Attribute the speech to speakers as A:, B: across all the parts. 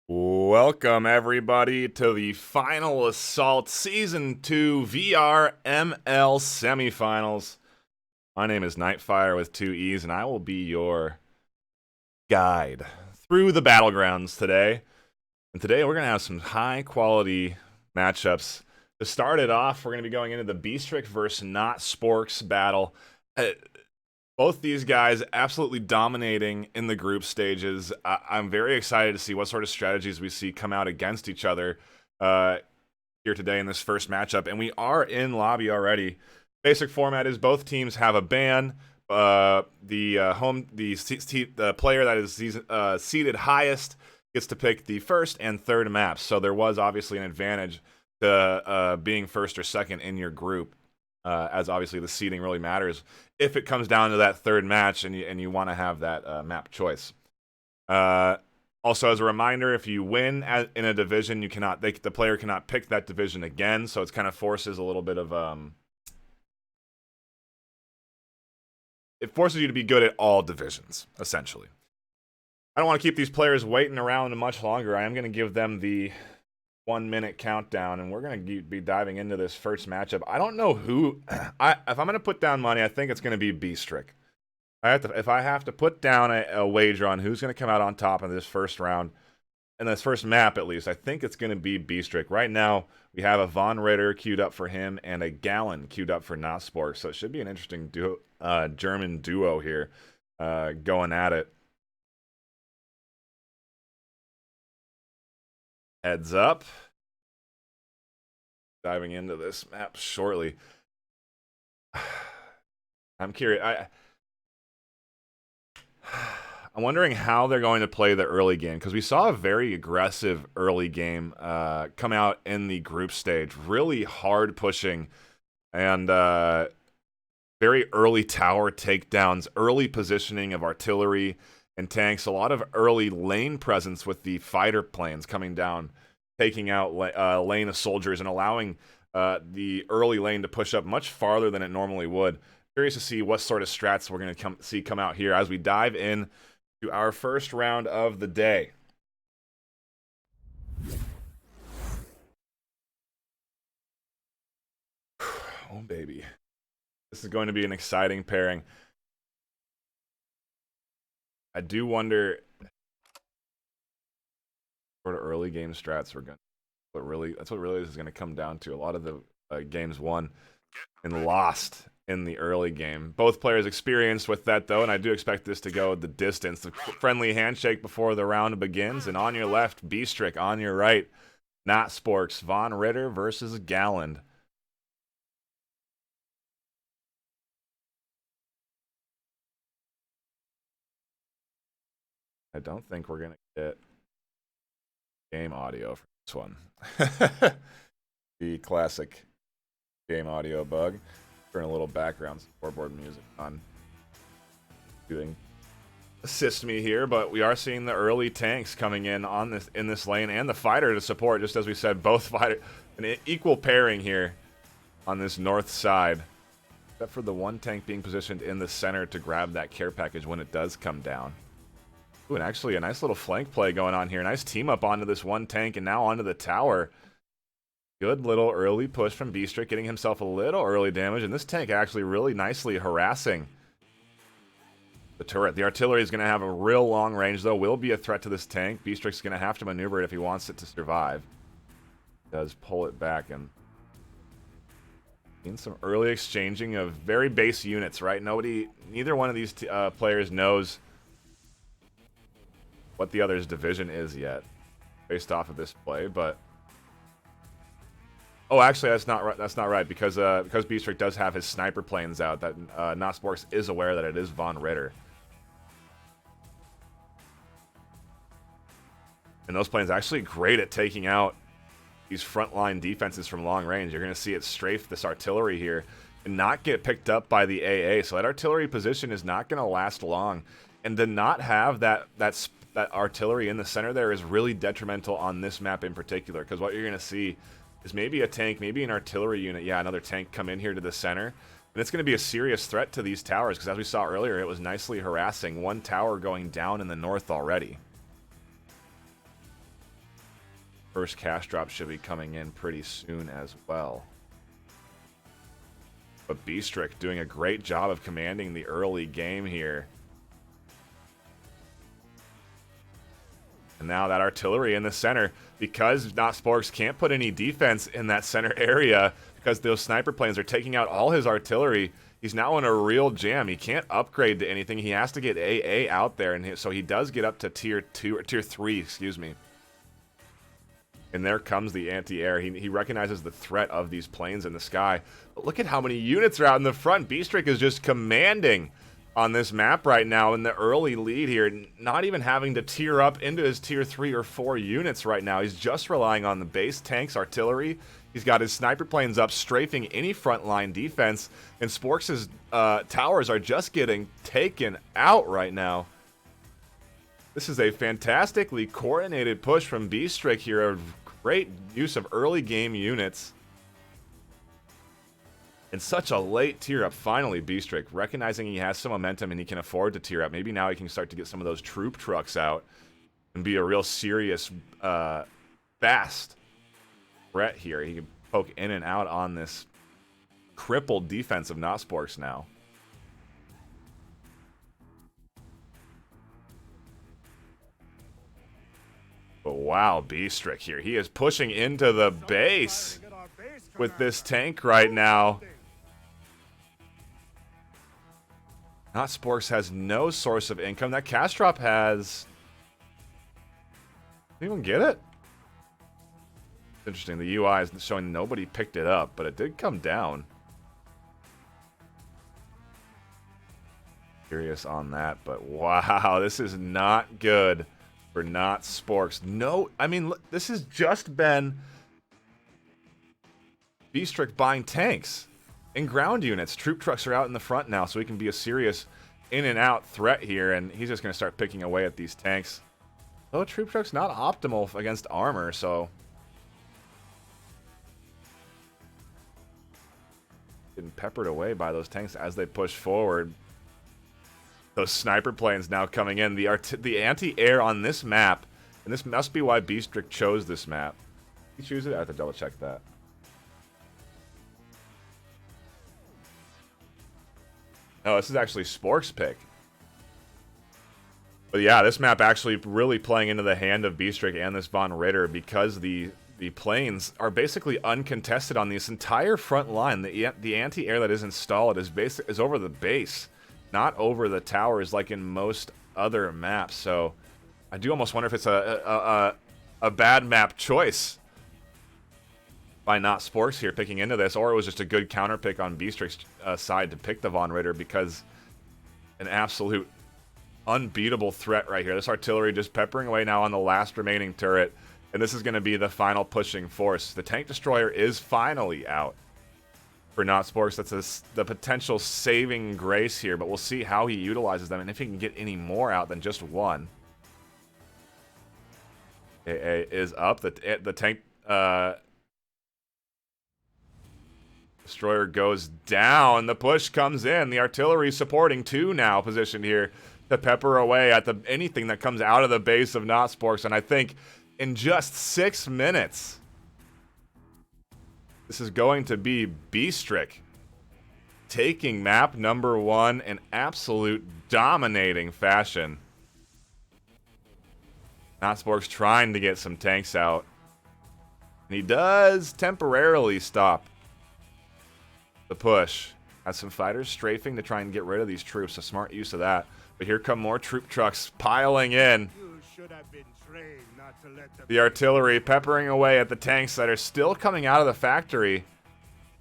A: Welcome, everybody, to the Final Assault Season 2 VRML semifinals. My name is NightFiree with two E's, and I will be your guide through the battlegrounds today. And today we're going to have some high-quality matchups. To start it off, we're going to be going into the Beastrick versus Not Sporks battle. Both these guys absolutely dominating in the group stages. I'm very excited to see what sort of strategies we see come out against each other here today in this first matchup. And we are in lobby already. Basic format is both teams have a ban. The player that is seated highest gets to pick the first and third maps. So there was obviously an advantage to being first or second in your group. As obviously the seeding really matters if it comes down to that third match and you want to have that map choice. Also, as a reminder, if you win in a division, the player cannot pick that division again, so it kind of forces a little bit of it forces you to be good at all divisions, essentially. I don't want to keep these players waiting around much longer. I am going to give them the 1 minute countdown, and we're going to be diving into this first matchup. I don't know who. If I'm going to put down money, I think it's going to be Beastrick. If I have to put down a wager on who's going to come out on top in this first round, in this first map at least, I think it's going to be Beastrick. Right now, we have a Von Ritter queued up for him and a Gallon queued up for Nasport, so it should be an interesting German duo here going at it. Heads up. Diving into this map shortly. I'm curious. I'm wondering how they're going to play the early game, because we saw a very aggressive early game come out in the group stage. Really hard pushing and very early tower takedowns, early positioning of artillery and tanks, a lot of early lane presence with the fighter planes coming down, taking out lane of soldiers and allowing the early lane to push up much farther than it normally would. Curious to see what sort of strats we're going to see come out here as we dive in to our first round of the day. Oh, baby. This is going to be an exciting pairing. I do wonder sort of early game strats we're going to that's what really is going to come down to. A lot of the games won and lost in the early game. Both players experienced with that though, and I do expect this to go the distance. The friendly handshake before the round begins, and on your left, Beastrick. On your right, Not Sporks. Von Ritter versus Galland. I don't think we're going to get game audio for this one. The classic game audio bug. Turn a little background scoreboard music on. Doing assist me here, but we are seeing the early tanks coming in this lane and the fighter to support. Just as we said, both fighter, an equal pairing here on this north side, except for the one tank being positioned in the center to grab that care package when it does come down. Ooh, and actually a nice little flank play going on here. Nice team up onto this one tank and now onto the tower. Good little early push from Beastrick, getting himself a little early damage, and this tank actually really nicely harassing the turret. The artillery is going to have a real long range, though. Will be a threat to this tank. Beastrick's going to have to maneuver it if he wants it to survive. Does pull it back, and in some early exchanging of very base units, right? Neither one of these players knows what the other's division is yet, based off of this play. But oh, actually, that's not right. That's not right, because Beastrick does have his sniper planes out. That Nasporks is aware that it is Von Ritter, and those planes are actually great at taking out these frontline defenses from long range. You're going to see it strafe this artillery here and not get picked up by the AA. So that artillery position is not going to last long, and to not have that artillery in the center there is really detrimental on this map in particular, because what you're going to see is maybe a tank, maybe an artillery unit, yeah, another tank come in here to the center, and it's going to be a serious threat to these towers, because as we saw earlier, it was nicely harassing. One tower going down in the north already. First cash drop should be coming in pretty soon as well. But Bstrick doing a great job of commanding the early game here. And now that artillery in the center, because NotSporks can't put any defense in that center area because those sniper planes are taking out all his artillery, he's now in a real jam. He can't upgrade to anything. He has to get AA out there, and so he does get up to tier 2 or tier 3, excuse me. And there comes the anti-air. He recognizes the threat of these planes in the sky. But look at how many units are out in the front. Bstrick is just commanding on this map right now in the early lead here. Not even having to tier up into his tier 3 or 4 units right now. He's just relying on the base tanks, artillery. He's got his sniper planes up, strafing any frontline defense. And Sporks' towers are just getting taken out right now. This is a fantastically coordinated push from Bstrick here. A great use of early game units. And such a late tier up. Finally, Bstrick recognizing he has some momentum and he can afford to tier up. Maybe now he can start to get some of those troop trucks out and be a real serious, fast threat here. He can poke in and out on this crippled defense of NotSporks now. But wow, Bstrick here. He is pushing into the base with this tank right now. NotSporks has no source of income. That cash drop has... Did anyone get it? Interesting. The UI is showing nobody picked it up, but it did come down. Curious on that, but wow, this is not good for NotSporks. No, I mean, this has just been Bstrick buying tanks and ground units. Troop trucks are out in the front now, so he can be a serious in and out threat here, and he's just going to start picking away at these tanks. Though troop truck's not optimal against armor, so getting peppered away by those tanks as they push forward. Those sniper planes now coming in. The anti-air on this map, and this must be why Bstrick chose this map. Did he choose it? I have to double check that. No, this is actually Spork's pick. But yeah, this map actually really playing into the hand of Bstrick and this Von Ritter because the planes are basically uncontested on this entire front line. The anti-air that is installed is over the base, not over the towers like in most other maps. So I do almost wonder if it's a bad map choice by NotSporks here picking into this, or it was just a good counter pick on Bstrick's side to pick the Von Ritter, because an absolute unbeatable threat right here. This artillery just peppering away now on the last remaining turret, and this is going to be the final pushing force. The tank destroyer is finally out for NotSporks. That's the potential saving grace here, but we'll see how he utilizes them and if he can get any more out than just one. AA is up. The tank destroyer goes down. The push comes in. The artillery supporting 2 now positioned here to pepper away at anything that comes out of the base of NotSporks. And I think in just 6 minutes, this is going to be Bstrick taking map number 1 in absolute dominating fashion. NotSporks trying to get some tanks out. And he does temporarily stop the push. Has some fighters strafing to try and get rid of these troops. A smart use of that. But here come more troop trucks piling in. The artillery peppering away at the tanks that are still coming out of the factory.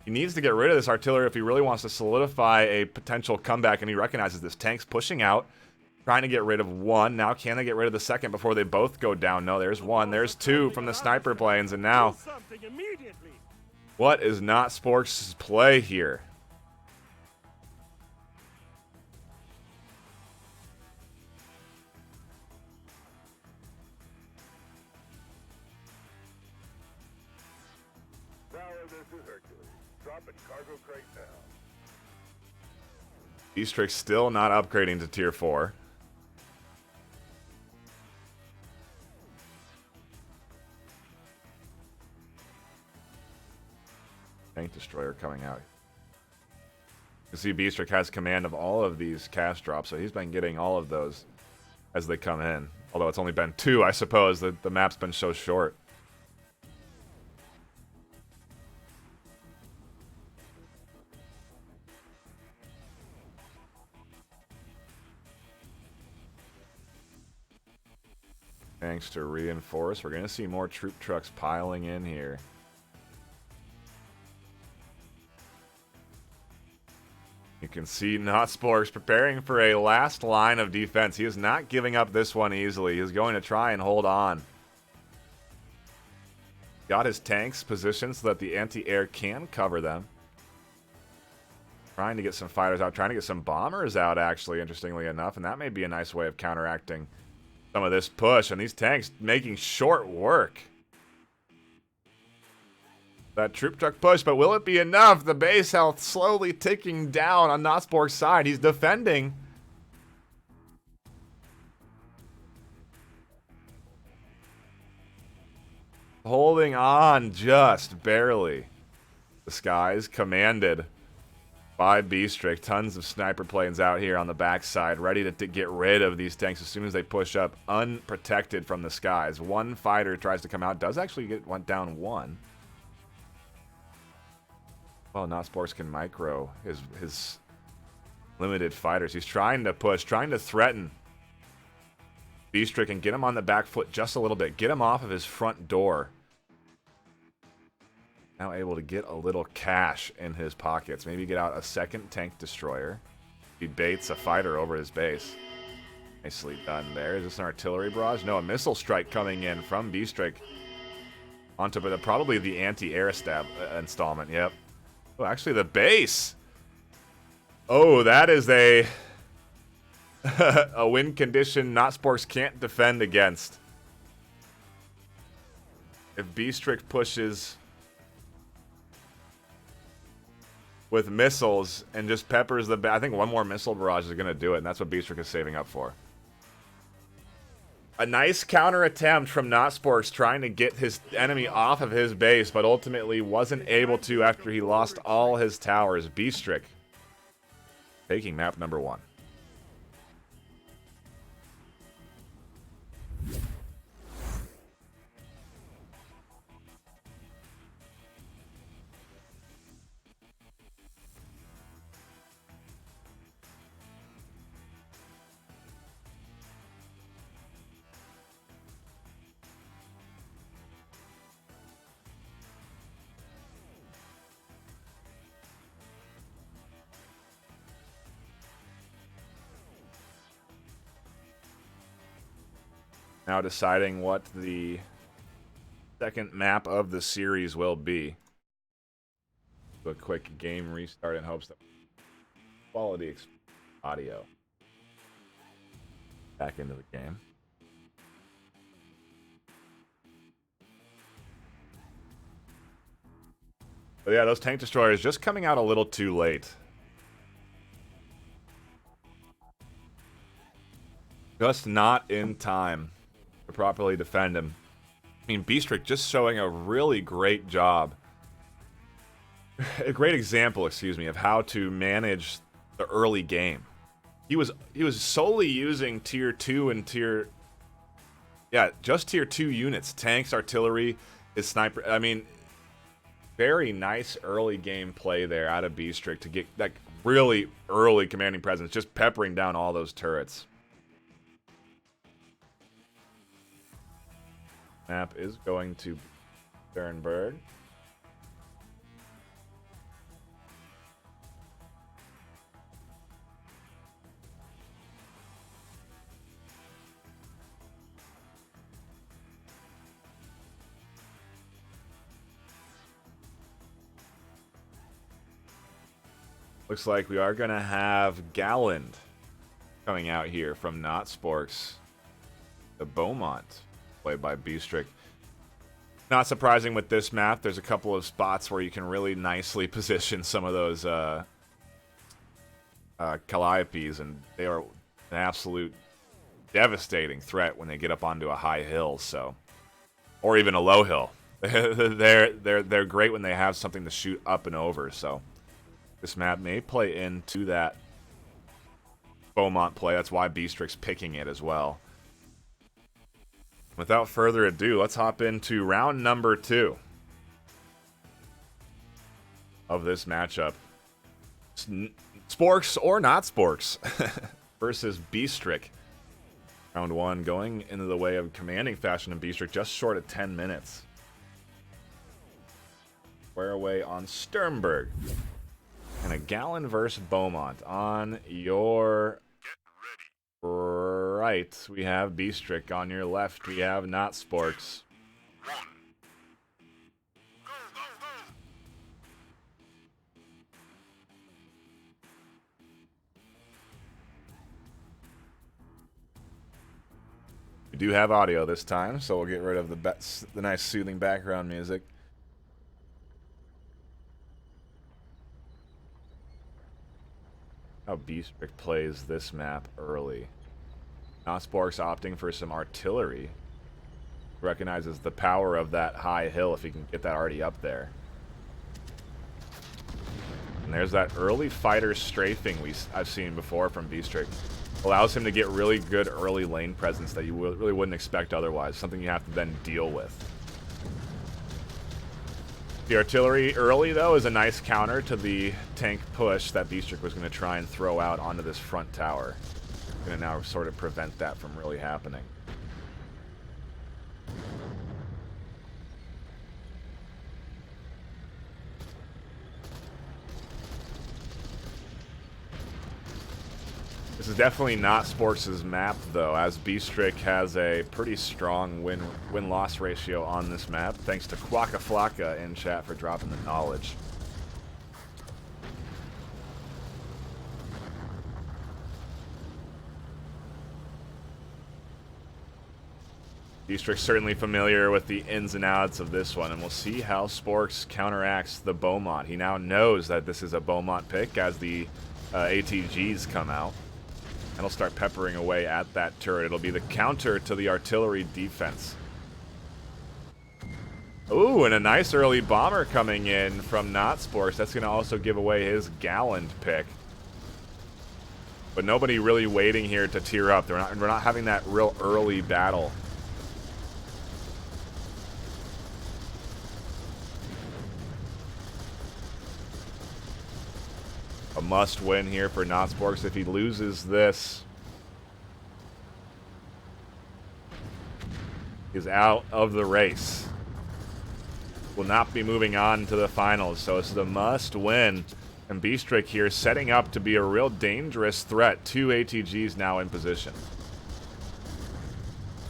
A: He needs to get rid of this artillery if he really wants to solidify a potential comeback, and he recognizes this tank's pushing out, trying to get rid of 1. Now can they get rid of the second before they both go down? No, there's 1. There's 2 from the sniper planes, and now what is NotSporks' play here? Bstrick still not upgrading to tier 4. tank destroyer coming out. You see Beastrick has command of all of these cast drops, so he's been getting all of those as they come in. Although it's only been 2, I suppose. The map's been so short. Thanks to reinforce. We're going to see more troop trucks piling in here. You can see Notspork's preparing for a last line of defense. He is not giving up this one easily. He's going to try and hold on. Got his tanks positioned so that the anti-air can cover them. Trying to get some fighters out. Trying to get some bombers out, actually, interestingly enough. And that may be a nice way of counteracting some of this push. And these tanks making short work. That troop truck push, but will it be enough? The base health slowly ticking down on Notspork's side. He's defending. Holding on just barely. The skies commanded by Beastrick. Tons of sniper planes out here on the backside, ready to get rid of these tanks as soon as they push up, unprotected from the skies. One fighter tries to come out, does actually went down one. Well, Notsporks can micro his limited fighters. He's trying to push, trying to threaten Beastrick and get him on the back foot just a little bit. Get him off of his front door. Now able to get a little cash in his pockets. Maybe get out a second tank destroyer. He baits a fighter over his base. Nicely done there. Is this an artillery barrage? No, a missile strike coming in from Beastrick onto probably the anti-air installment. Yep. Oh, actually, the base. Oh, that is a a win condition Notsporks can't defend against. If Beastrick pushes with missiles and just peppers the I think one more missile barrage is going to do it, and that's what Beastrick is saving up for. A nice counter attempt from Notsporks trying to get his enemy off of his base, but ultimately wasn't able to after he lost all his towers. Beastrick taking map number 1. Now deciding what the second map of the series will be. Do a quick game restart in hopes that quality audio back into the game. But yeah, those tank destroyers just coming out a little too late. Just not in time to properly defend him. I mean, Beastrick just showing a really great job. A great example, excuse me, of how to manage the early game. He was solely using tier 2 and just tier 2 units. Tanks, artillery, his sniper. I mean, very nice early game play there out of Beastrick to get that really early commanding presence, just peppering down all those turrets. Map is going to Sternberg. Looks like we are going to have Galland coming out here from Notsporks. The Beaumont, played by Beastrick. Not surprising with this map. There's a couple of spots where you can really nicely position some of those Calliopes, and they are an absolute devastating threat when they get up onto a high hill, so, or even a low hill. they're great when they have something to shoot up and over. So this map may play into that Beaumont play. That's why Bstric's picking it as well. Without further ado, let's hop into round number 2 of this matchup. Sporks or not Sporks versus Bstric. Round 1 going into the way of commanding fashion in Bstric, just short of 10 minutes. Square away on Sternberg. And a Gallon versus Beaumont. On your right, we have Bstric. On your left, we have not Sporks. We do have audio this time, so we'll get rid of the nice soothing background music. How Bstric plays this map early. Sporks opting for some artillery. Recognizes the power of that high hill if he can get that already up there. And there's that early fighter strafing I've seen before from Bstric. Allows him to get really good early lane presence that you really wouldn't expect otherwise. Something you have to then deal with. The artillery early, though, is a nice counter to the tank push that Bstric was going to try and throw out onto this front tower. Going to now sort of prevent that from really happening. This is definitely not Sporks' map, though, as Bstric has a pretty strong win-loss ratio on this map, thanks to Quacka Flocka in chat for dropping the knowledge. Bstric's certainly familiar with the ins and outs of this one, and we'll see how Sporks counteracts the Beaumont. He now knows that this is a Beaumont pick as the ATGs come out. And he'll start peppering away at that turret. It'll be the counter to the artillery defense. Ooh, and a nice early bomber coming in from not Sporks. That's going to also give away his Gallant pick. But nobody really waiting here to tier up. We're not having that real early battle. A must win here for not Sporks. If he loses this, he's out of the race. Will not be moving on to the finals, so it's the must win. And Bstric here setting up to be a real dangerous threat. 2 ATGs now in position.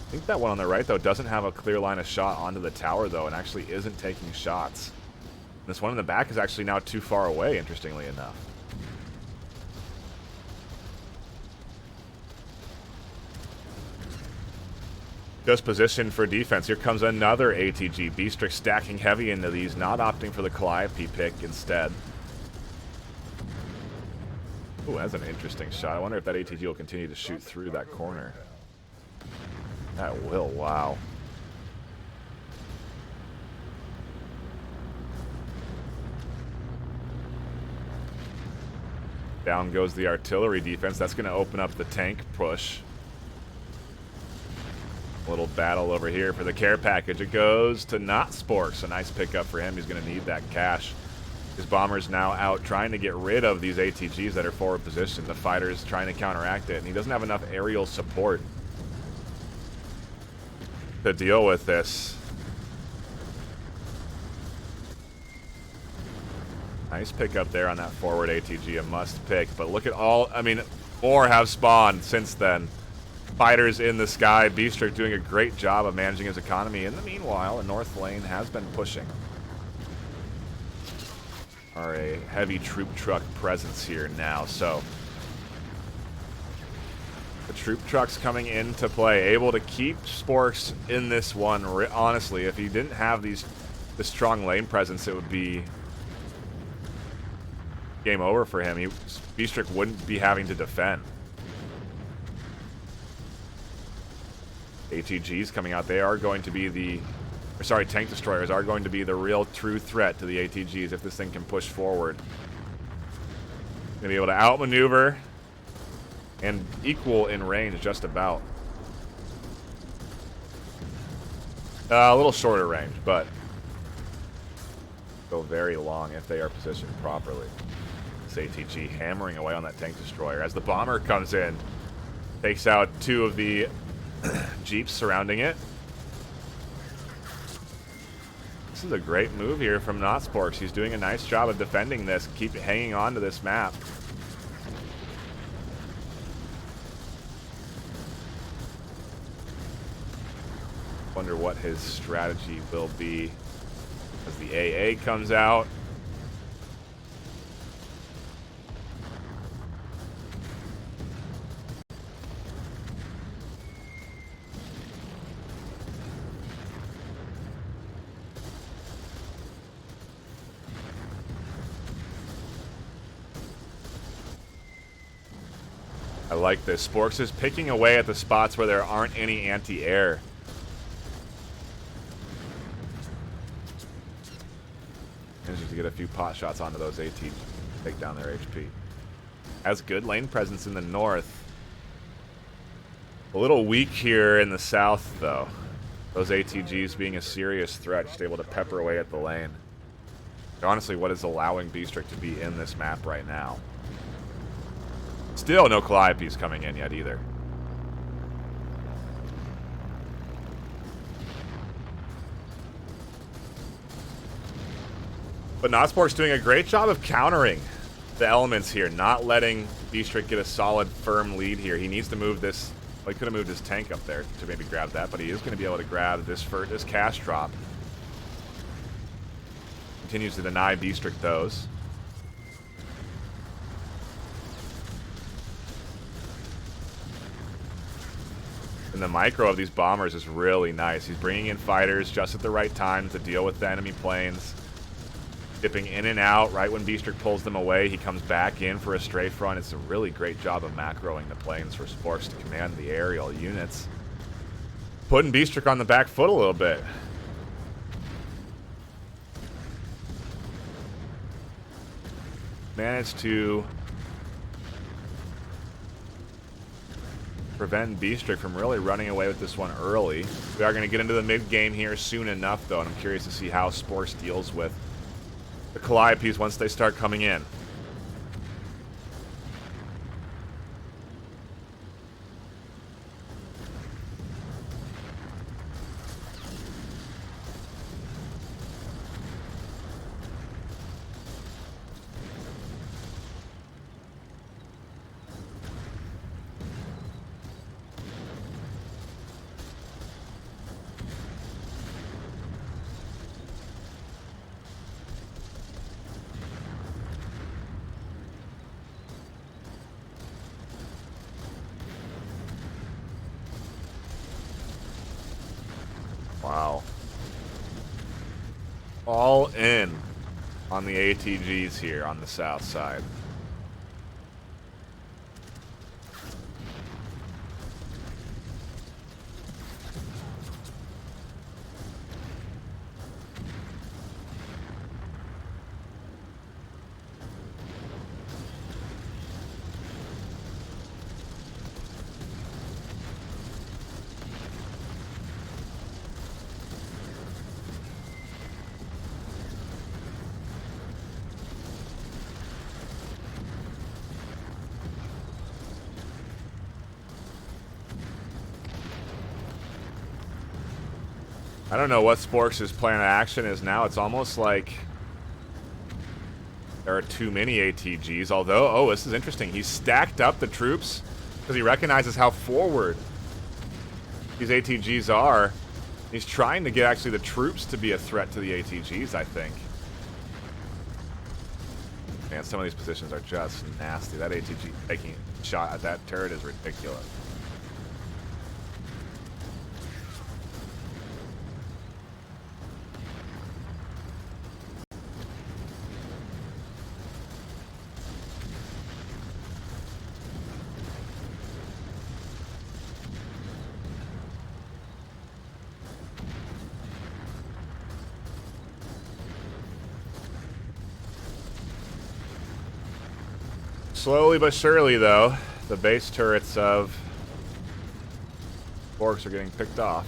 A: I think that one on the right, though, doesn't have a clear line of shot onto the tower, though, and actually isn't taking shots. This one in the back is actually now too far away, interestingly enough. Just positioned for defense. Here comes another ATG. Bstric stacking heavy into these, not opting for the Calliope pick instead. Ooh, that's an interesting shot. I wonder if that ATG will continue to shoot through that corner. That will, wow. Down goes the artillery defense. That's going to open up the tank push. A little battle over here for the care package. It goes to not Sporks. A nice pickup for him. He's going to need that cash. His bomber's now out trying to get rid of these ATGs that are forward positioned. The fighter's trying to counteract it, and he doesn't have enough aerial support to deal with this. Nice pickup there on that forward ATG. A must pick, but look at all, I mean, more have spawned since then. Fighters in the sky. Bstric doing a great job of managing his economy. In the meanwhile, a north lane has been pushing. Are a heavy troop truck presence here now, so the troop trucks coming into play, able to keep Sporks in this one. Honestly, if he didn't have the strong lane presence, it would be game over for him. Bstric wouldn't be having to defend. ATGs coming out. They are going to be the sorry, tank destroyers are going to be the real true threat to the ATGs if this thing can push forward. Gonna be able to outmaneuver and equal in range just about. A little shorter range, but go very long if they are positioned properly. This ATG hammering away on that tank destroyer as the bomber comes in, takes out 2 of the jeeps surrounding it. This is a great move here from Notsporks. He's doing a nice job of defending this, keep hanging on to this map. Wonder what his strategy will be as the AA comes out. I like this. Sporks is picking away at the spots where there aren't any anti-air. Manages to get a few pot shots onto those AT, take down their HP. Has good lane presence in the north. A little weak here in the south, though. Those ATGs being a serious threat, just able to pepper away at the lane. Honestly, what is allowing Bstrick to be in this map right now? Still no Calliopes coming in yet either. But Notspork's doing a great job of countering the elements here, not letting Bstrick get a solid, firm lead here. He needs to move this. Well, he could have moved his tank up there to maybe grab that, but he is going to be able to grab this cash drop. Continues to deny Bstrick those. And the micro of these bombers is really nice. He's bringing in fighters just at the right time to deal with the enemy planes. Dipping in and out right when Bstrick pulls them away. He comes back in for a strafe front. It's a really great job of macroing the planes for Sporks to command the aerial units. Putting Bstrick on the back foot a little bit. Managed to prevent Bstrick from really running away with this one early. We are going to get into the mid-game here soon enough, though, and I'm curious to see how Sporks deals with the Calliopes once they start coming in. Wow. All in on the ATGs here on the south side. I don't know what Sporks' plan of action is now. It's almost like there are too many ATGs, although, oh, this is interesting. He's stacked up the troops because he recognizes how forward these ATGs are. He's trying to get actually the troops to be a threat to the ATGs, I think. Man, some of these positions are just nasty. That ATG taking a shot at that turret is ridiculous. Slowly but surely, though, the base turrets of Sporks are getting picked off.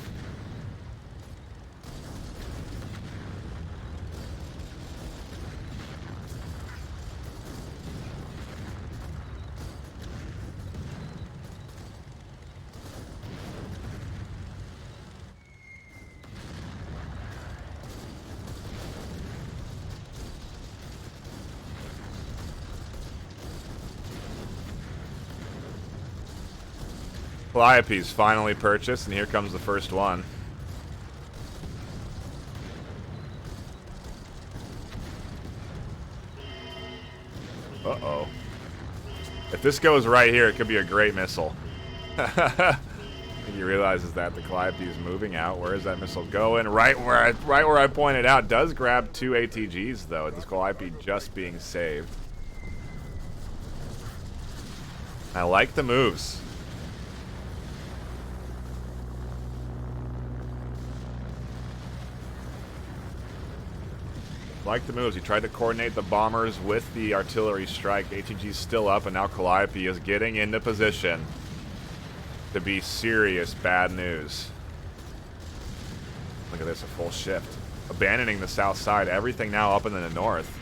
A: Calliope's finally purchased, and here comes the first one. Uh-oh. If this goes right here, it could be a great missile. He realizes that the Calliope is moving out. Where is that missile going? Right where I pointed out. Does grab 2 ATGs, though. This Calliope just being saved. I like the moves. Like the moves. He tried to coordinate the bombers with the artillery strike. ATG's still up, and now Calliope is getting into position to be serious bad news. Look at this, a full shift. Abandoning the south side. Everything now up in the north.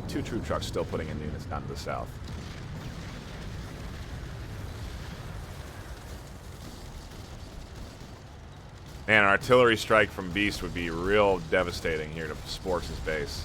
A: 2 troop trucks still putting in units down to the south. Man, an artillery strike from Beast would be real devastating here to Sporks' base.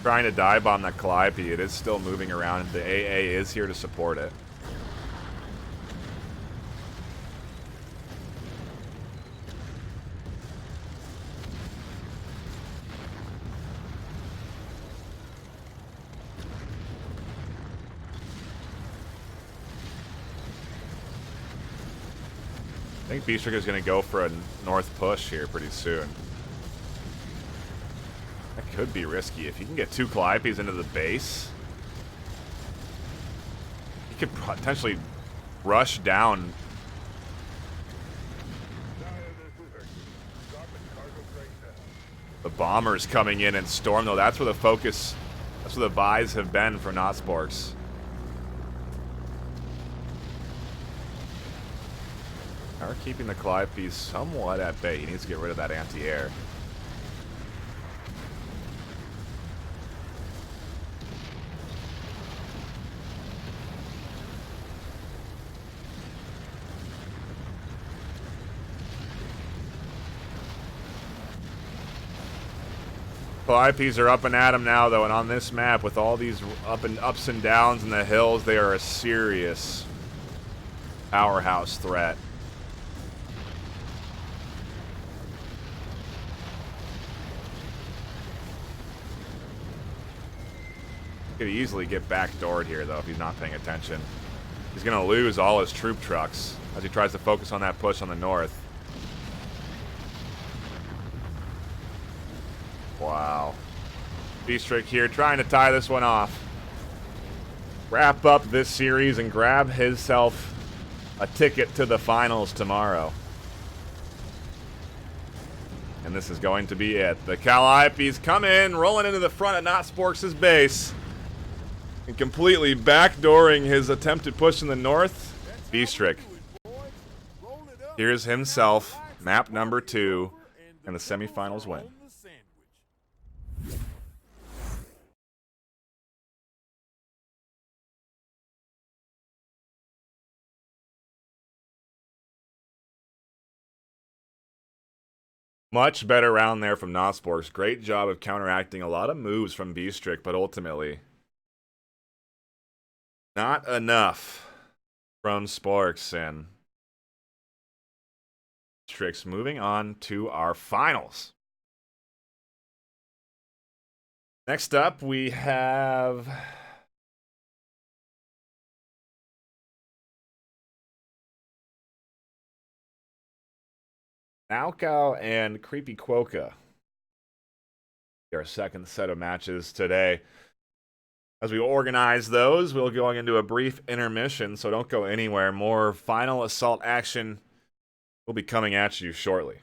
A: Trying to dive bomb that Calliope. It is still moving around. The AA is here to support it. I think Beastrick is going to go for a north push here pretty soon. That could be risky. If you can get 2 Calliopes into the base, he could potentially rush down. The bombers coming in and storm, though. That's where the focus, that's where the buys have been for Sporks. Are keeping the Calliopes somewhat at bay. He needs to get rid of that anti-air. Calliopes are up and at him now, though, and on this map, with all these ups and downs in the hills, they are a serious powerhouse threat. Could easily get backdoored here, though, if he's not paying attention. He's going to lose all his troop trucks as he tries to focus on that push on the north. Wow. Beastrick here trying to tie this one off. Wrap up this series and grab himself a ticket to the finals tomorrow. And this is going to be it. The Calliopes come in, rolling into the front of Sporks' base. And completely backdooring his attempted push in the north. Beastrick. Here's himself, map number 2, and the semifinals win. Much better round there from Sporks. Great job of counteracting a lot of moves from Beastrick, but ultimately not enough from Sporks. And Beastrick's moving on to our finals. Next up, we have Naokao and Creepy Quokka. Our second set of matches today. As we organize those, we'll be going into a brief intermission, so don't go anywhere. More Final Assault action will be coming at you shortly.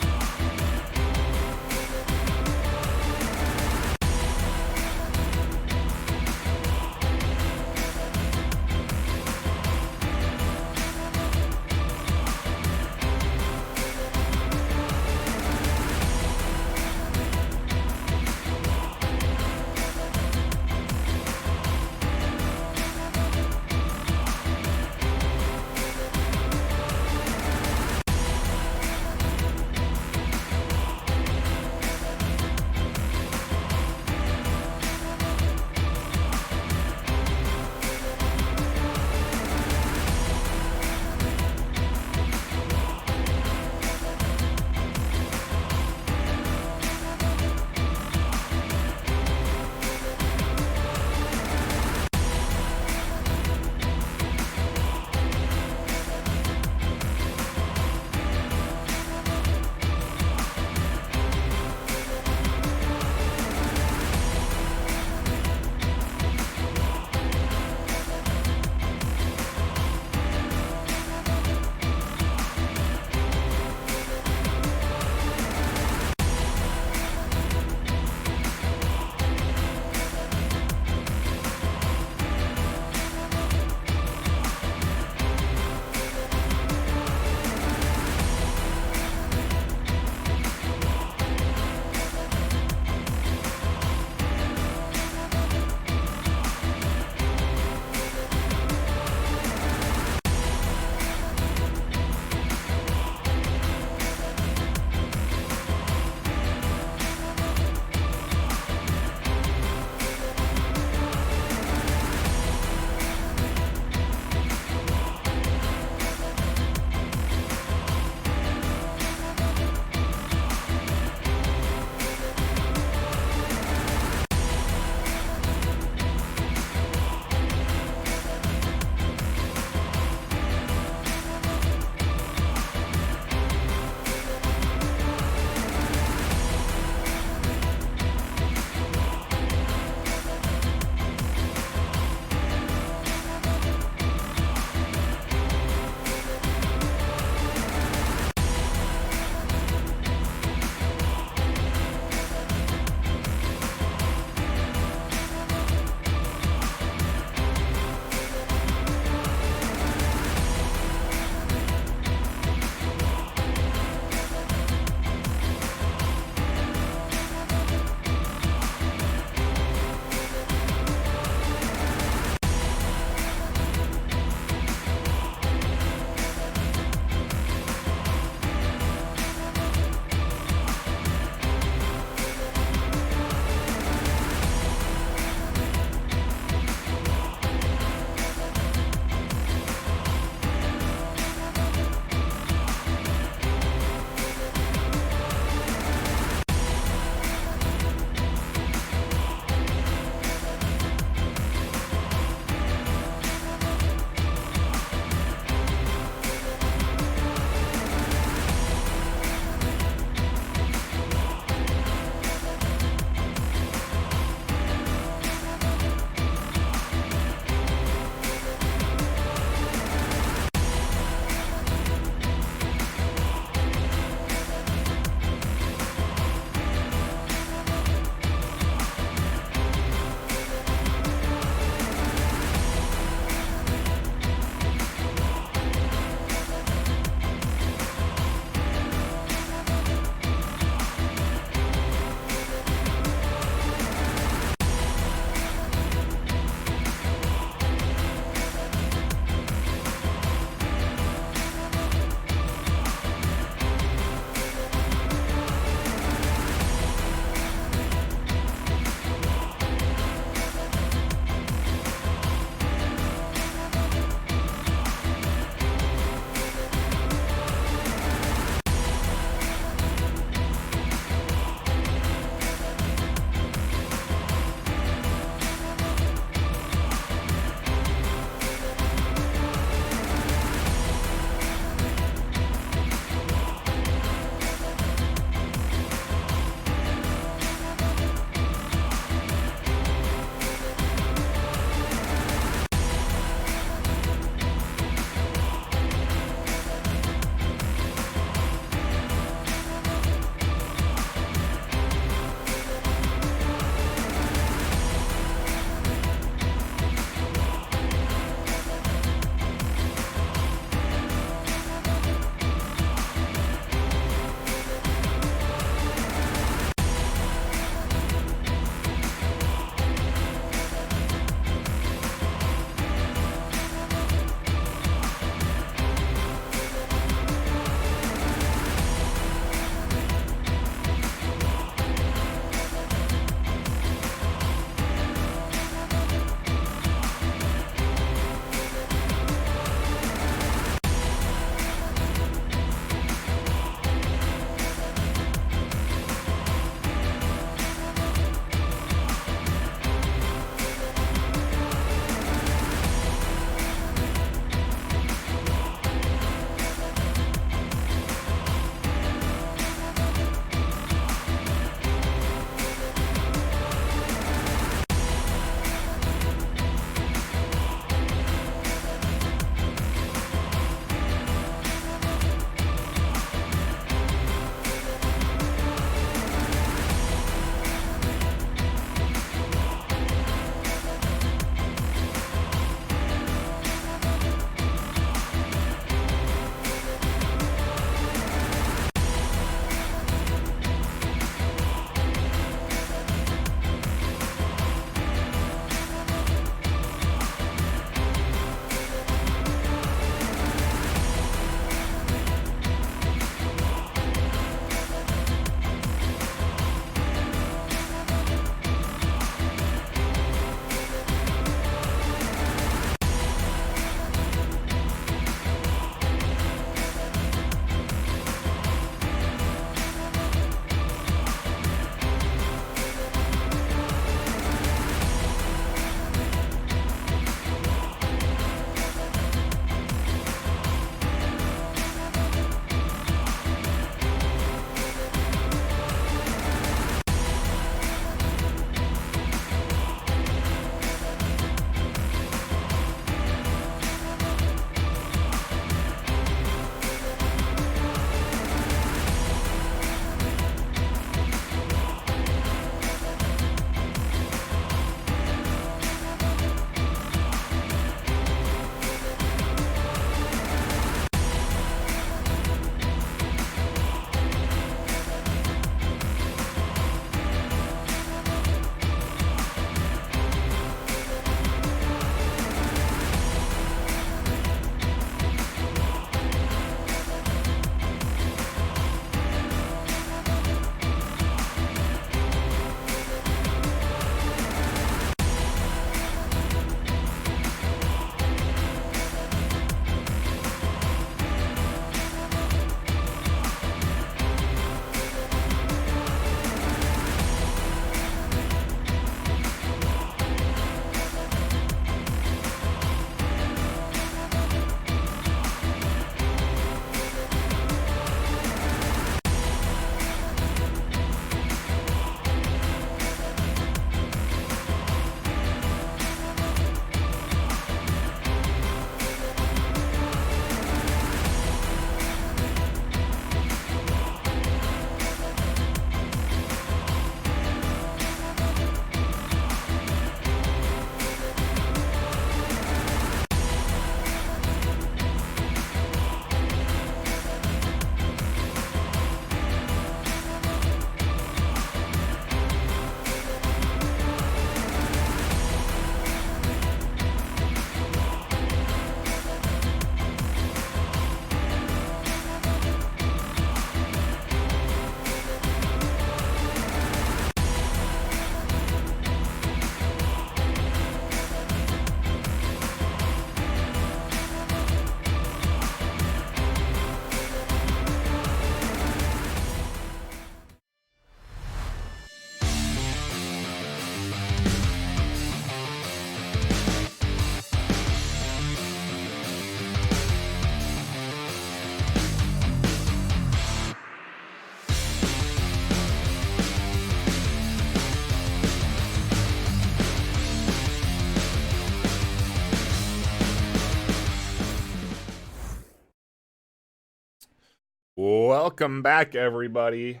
A: Welcome back, everybody,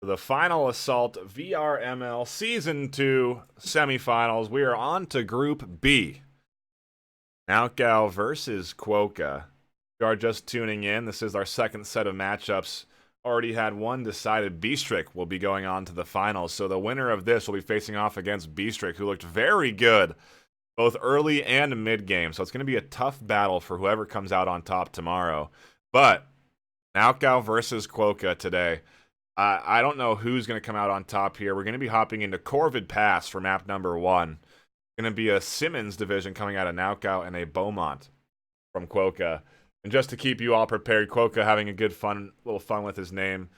A: to the Final Assault VRML Season 2 semifinals. We are on to Group B. Outgal versus Quokka. If you are just tuning in, this is our second set of matchups. Already had one decided. Beastrick will be going on to the finals, so the winner of this will be facing off against Beastrick, who looked very good both early and mid-game. So it's going to be a tough battle for whoever comes out on top tomorrow. But Outgal versus Quokka today. I don't know who's going to come out on top here. We're going to be hopping into Corvid Pass for map number 1. Going to be a Simmons division coming out of Outgal and a Beaumont from Quokka. And just to keep you all prepared, Quokka having a good little fun with his name,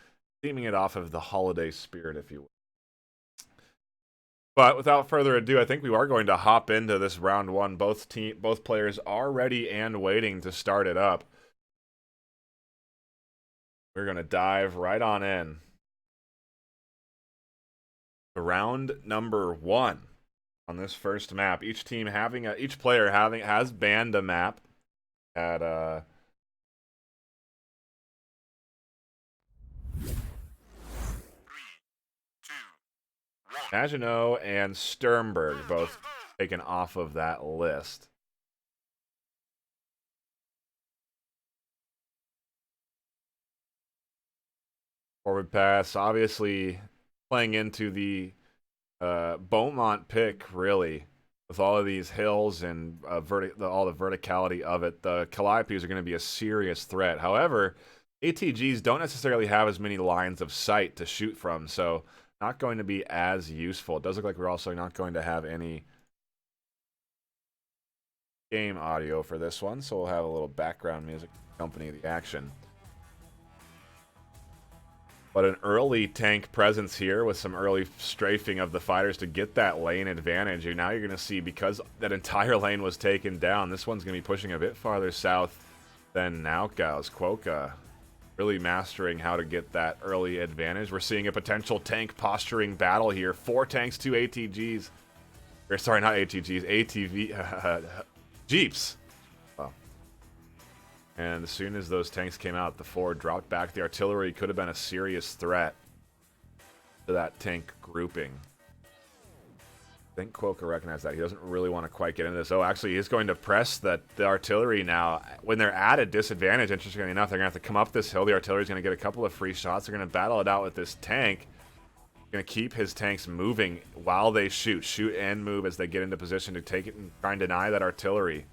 A: theming it off of the holiday spirit, if you will. But without further ado, I think we are going to hop into this round 1. Both players are ready and waiting to start it up. We're going to dive right on in. Round number 1 on this first map. Each player has banned a map at Maginot and Sternberg both taken off of that list. Forward pass, obviously playing into the Beaumont pick, really, with all of these hills and all the verticality of it. The Calliopes are going to be a serious threat. However, ATGs don't necessarily have as many lines of sight to shoot from, so not going to be as useful. It does look like we're also not going to have any game audio for this one, so we'll have a little background music to accompany the action. But an early tank presence here with some early strafing of the fighters to get that lane advantage. And now you're going to see, because that entire lane was taken down, this one's going to be pushing a bit farther south than Outgal's. Quokka really mastering how to get that early advantage. We're seeing a potential tank posturing battle here. 4 tanks, 2 ATGs. Or sorry, not ATGs, ATV Jeeps. Wow. And as soon as those tanks came out, the 4 dropped back. The artillery could have been a serious threat to that tank grouping. I think Quokka recognized that. He doesn't really want to quite get into this. Oh, actually, he's going to press the artillery now. When they're at a disadvantage, interestingly enough, they're going to have to come up this hill. The artillery's going to get a couple of free shots. They're going to battle it out with this tank. Going to keep his tanks moving while they shoot. Shoot and move as they get into position to take it and try and deny that artillery.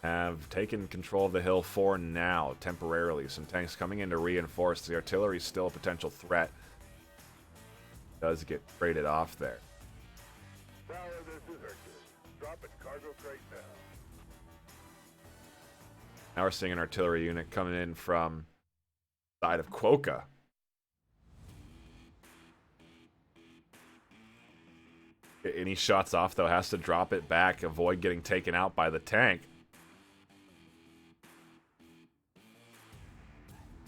A: Have taken control of the hill for now, temporarily. Some tanks coming in to reinforce. The artillery is still a potential threat. Does get traded off there.
B: Tower, this is Hercules. Drop it cargo crate now.
A: Now we're seeing an artillery unit coming in from the side of Quokka. Any shots off, though, has to drop it back, avoid getting taken out by the tank.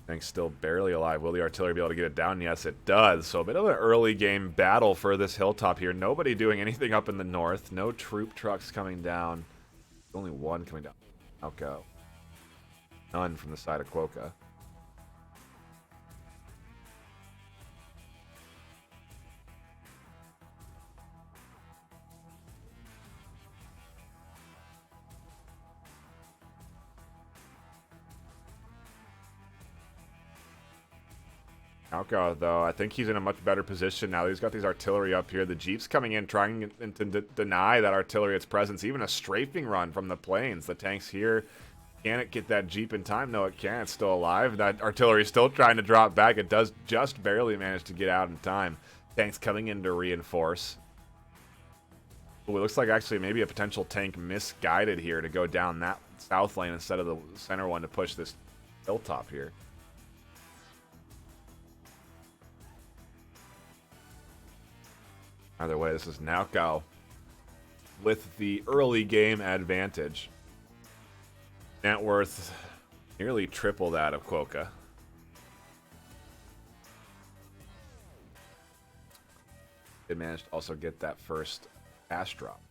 A: Tank's still barely alive. Will the artillery be able to get it down? Yes, it does. So a bit of an early game battle for this hilltop here. Nobody doing anything up in the north. No troop trucks coming down. Only one coming down. Outgo. None from the side of Quokka. Outgo, though, I think he's in a much better position now. He's got these artillery up here. The Jeep's coming in, trying to deny that artillery its presence. Even a strafing run from the planes. The tank's here. Can it get that Jeep in time? No, it can't. It's still alive. That artillery is still trying to drop back. It does just barely manage to get out in time. Tank's coming in to reinforce. Ooh, it looks like actually maybe a potential tank misguided here to go down that south lane instead of the center one to push this hilltop here. Either way, this is Outgal with the early game advantage. Net worth nearly triple that of Quokka. They managed to also get that first cash drop.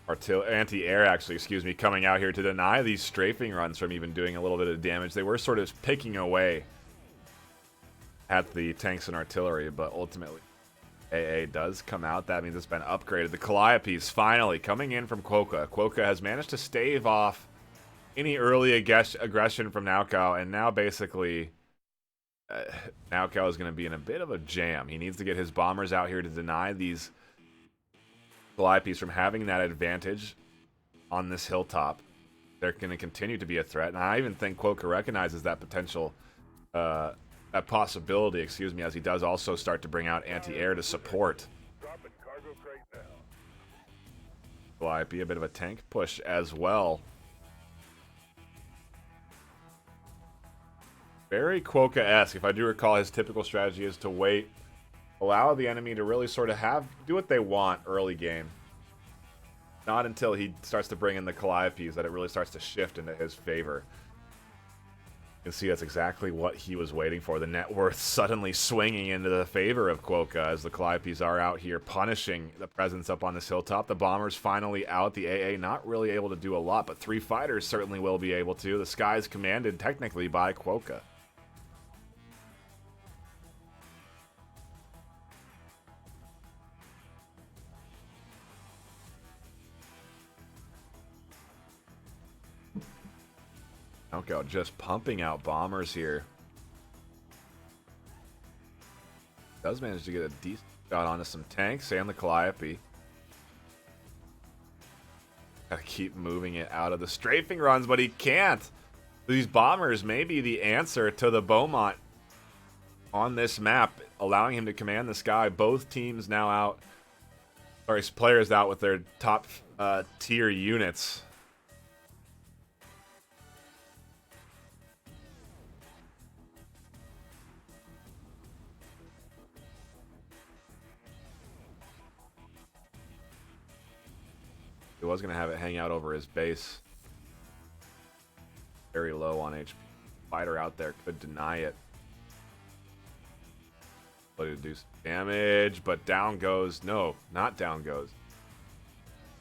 A: anti-air, actually, excuse me, coming out here to deny these strafing runs from even doing a little bit of damage. They were sort of picking away at the tanks and artillery, but ultimately AA does come out. That means it's been upgraded. The Calliope's finally coming in from Quokka. Quokka has managed to stave off any early aggression from Naokao, and now basically Naokao is going to be in a bit of a jam. He needs to get his bombers out here to deny these Calliopes from having that advantage on this hilltop. They're going to continue to be a threat, and I even think Quokka recognizes that potential, that possibility, excuse me, as he does also start to bring out anti-air to support.
B: Dropping cargo crate now.
A: Calliope, a bit of a tank push as well. Very Quokka-esque. If I do recall, his typical strategy is to wait, allow the enemy to really sort of do what they want early game. Not until he starts to bring in the Calliopes that it really starts to shift into his favor. You can see that's exactly what he was waiting for. The net worth suddenly swinging into the favor of Quokka as the Calliopes are out here punishing the presence up on this hilltop. The bombers finally out. The AA not really able to do a lot, but 3 fighters certainly will be able to. The sky is commanded technically by Quokka. Naokao just pumping out bombers here. Does manage to get a decent shot onto some tanks and the Calliope. Gotta keep moving it out of the strafing runs, but he can't. These bombers may be the answer to the Beaumont on this map, allowing him to command the sky. Both teams now out, sorry, players out with their top tier units. He was going to have it hang out over his base. Very low on HP. Fighter out there could deny it. Ability to do some damage, but down goes. No, not down goes.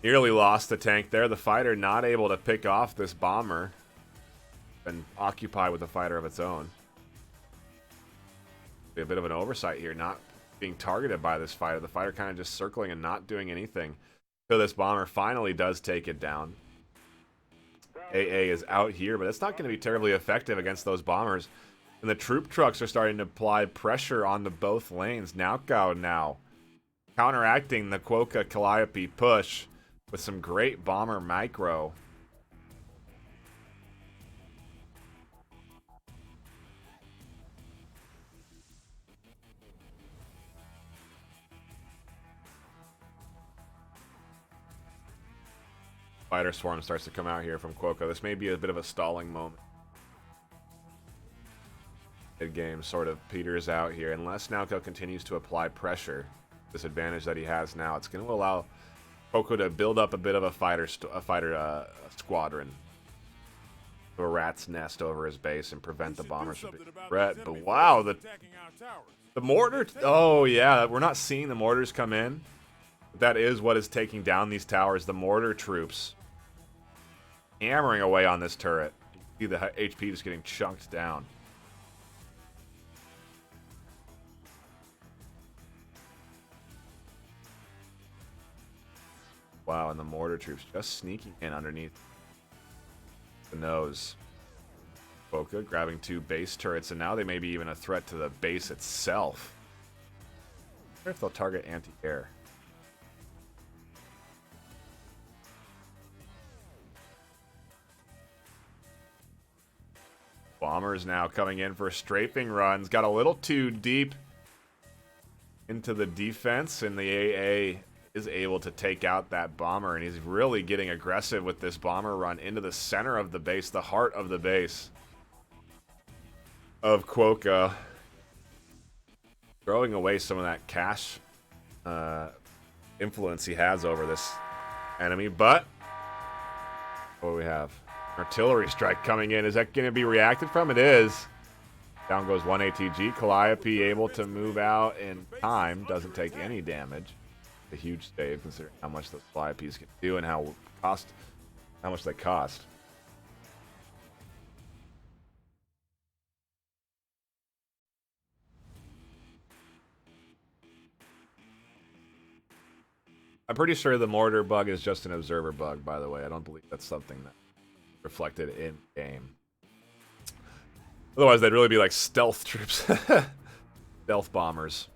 A: Nearly lost the tank there. The fighter not able to pick off this bomber. Been occupied with a fighter of its own. Be a bit of an oversight here, not being targeted by this fighter. The fighter kind of just circling and not doing anything. So this bomber finally does take it down. AA is out here, but it's not going to be terribly effective against those bombers. And the troop trucks are starting to apply pressure onto both lanes. Naokao now counteracting the Quokka Calliope push with some great bomber micro. Fighter swarm starts to come out here from Quokka. This may be a bit of a stalling moment. Mid-game sort of peters out here. Unless Naokao continues to apply pressure, this advantage that he has now, it's going to allow Quokka to build up a bit of a fighter squadron. A rat's nest over his base and prevent the bombers from being threat. But wow, the mortar. Oh yeah, we're not seeing the mortars come in. That is what is taking down these towers. The mortar troops hammering away on this turret. You see the HP just getting chunked down. Wow, and the mortar troops just sneaking in underneath the nose. Quokka grabbing 2 base turrets, and now they may be even a threat to the base itself. I wonder if they'll target anti-air. Bombers now coming in for strafing runs. Got a little too deep into the defense, and the AA is able to take out that bomber, and he's really getting aggressive with this bomber run into the center of the base, the heart of the base of Quokka. Throwing away some of that cash influence he has over this enemy, but what do we have? Artillery strike coming in. Is that going to be reacted from? It is. Down goes 1 ATG. Calliope able to move out in time. Doesn't take any damage. a huge save considering how much those fly IPs can do and how much they cost. I'm pretty sure the mortar bug is just an observer bug, by the way. I don't believe that's something that reflected in game. Otherwise, they'd really be like stealth troops. Stealth bombers.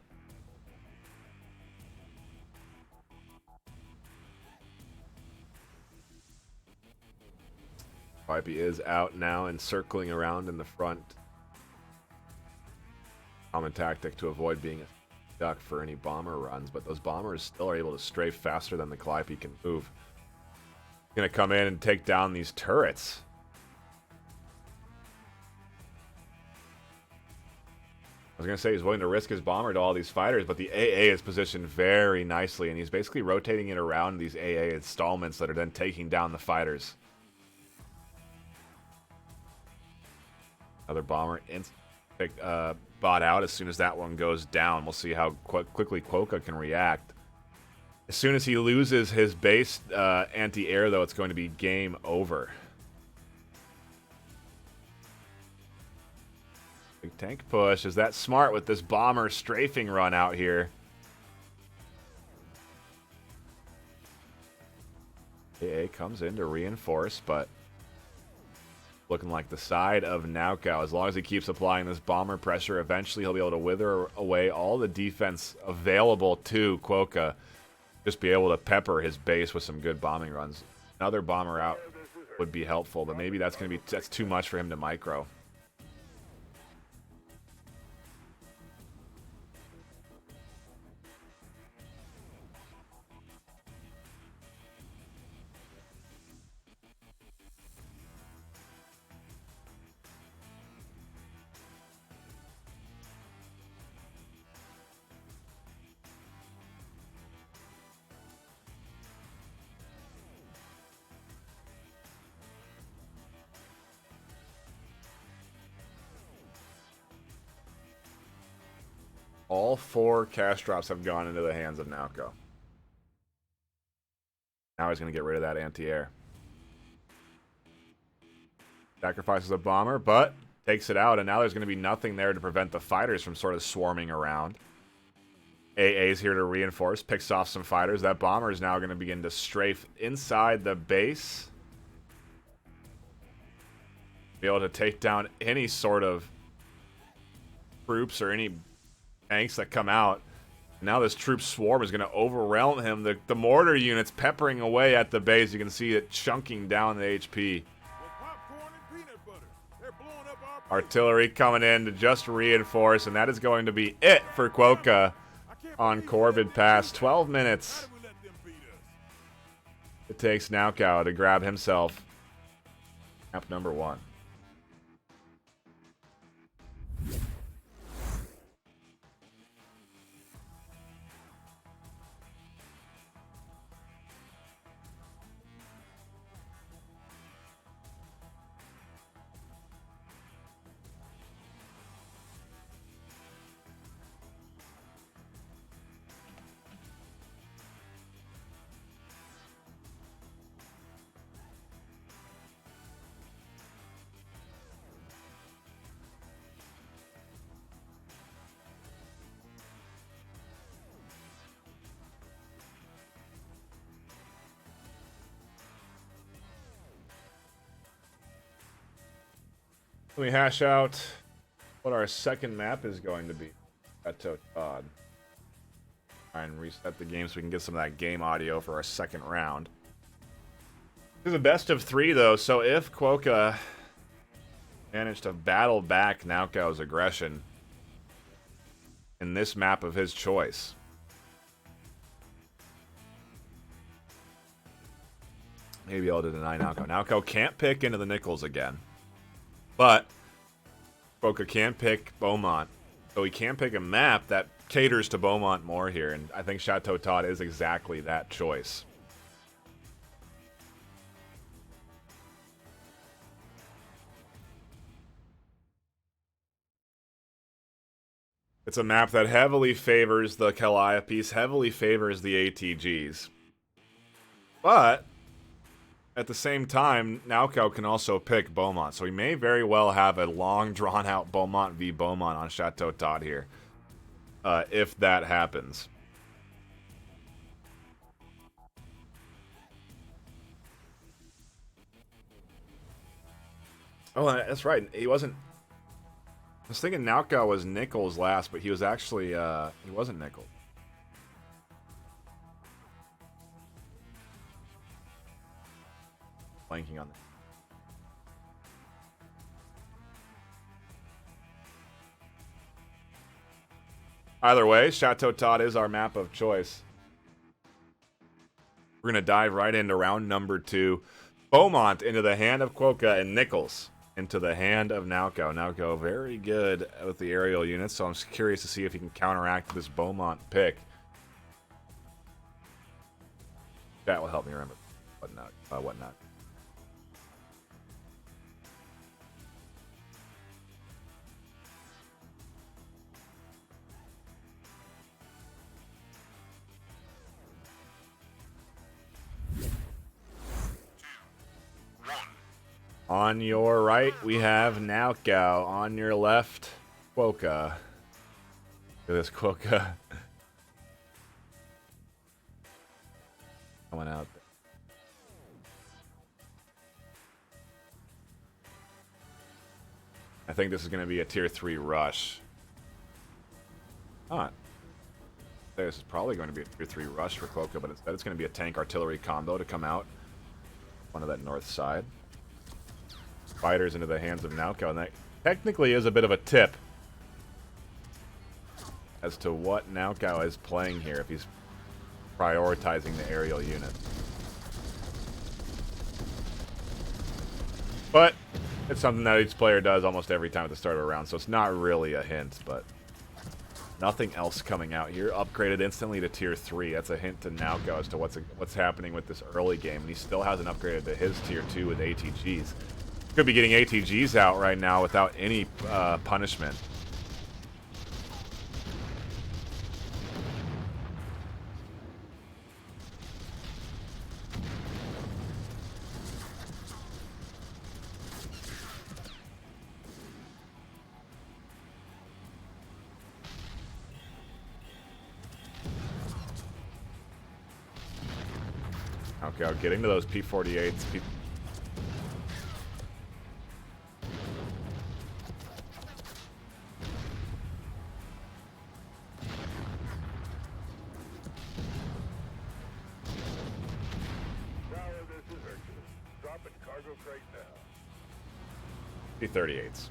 A: Pipey is out now and circling around in the front. Common tactic to avoid being a duck for any bomber runs, but those bombers still are able to strafe faster than the Calliope can move. He's gonna come in and take down these turrets. I was gonna say he's willing to risk his bomber to all these fighters, but the AA is positioned very nicely, and he's basically rotating it around these AA installments that are then taking down the fighters. Another bomber bought out as soon as that one goes down. We'll see how quickly Quokka can react. As soon as he loses his base anti-air, though, it's going to be game over. Big tank push. Is that smart with this bomber strafing run out here? AA comes in to reinforce, but looking like the side of Naoko. As long as he keeps applying this bomber pressure, eventually he'll be able to wither away all the defense available to Quokka. Just be able to pepper his base with some good bombing runs. Another bomber out would be helpful, but maybe that's too much for him to micro. All 4 cash drops have gone into the hands of Naoko. Now he's going to get rid of that anti-air. Sacrifices a bomber, but takes it out, and now there's going to be nothing there to prevent the fighters from sort of swarming around. AA's here to reinforce, picks off some fighters. That bomber is now going to begin to strafe inside the base. Be able to take down any sort of troops or any tanks that come out. Now this troop swarm is going to overwhelm him. The mortar units peppering away at the base. You can see it chunking down the HP. Artillery coming in to just reinforce, and that is going to be it for Quokka on Corvid Pass. 12 minutes. It takes Naoko to grab himself map number 1. Let me hash out what our second map is going to be at Todd. Try and reset the game so we can get some of that game audio for our second round. This is a best of 3, though, so if Quokka managed to battle back Naoko's aggression in this map of his choice, maybe able to deny Naoko. Naoko can't pick into the nickels again. But Quokka can pick Beaumont, so he can pick a map that caters to Beaumont more here, and I think Chateau Todd is exactly that choice. It's a map that heavily favors the Calliope, heavily favors the ATGs. But at the same time, Naoko can also pick Beaumont, so we may very well have a long, drawn-out Beaumont v. Beaumont on Chateau Todd here, if that happens. Oh, that's right. He wasn't... I was thinking Naoko was Nichols last, but he was actually... he wasn't Nichols. Blanking on that. Either way, Chateau Todd is our map of choice. We're going to dive right into round number 2. Beaumont into the hand of Quokka, and Nichols into the hand of Naoko. Naoko very good with the aerial units, so I'm curious to see if he can counteract this Beaumont pick. That will help me remember whatnot. On your right, we have Naoko. On your left, Quokka. Look at this Quokka. Coming out there. I think this is going to be a tier 3 rush. Not. This is probably going to be a tier 3 rush for Quokka, but instead it's going to be a tank artillery combo to come out. One of that north side. Fighters into the hands of Naoko, and that technically is a bit of a tip as to what Naoko is playing here, if he's prioritizing the aerial unit. But it's something that each player does almost every time at the start of a round, so it's not really a hint, but nothing else coming out here. Upgraded instantly to tier 3. That's a hint to Naoko as to what's happening with this early game, and he still hasn't upgraded to his tier 2 with ATGs. Could be getting ATGs out right now without any punishment. Okay, getting to those P-48s. P-38s.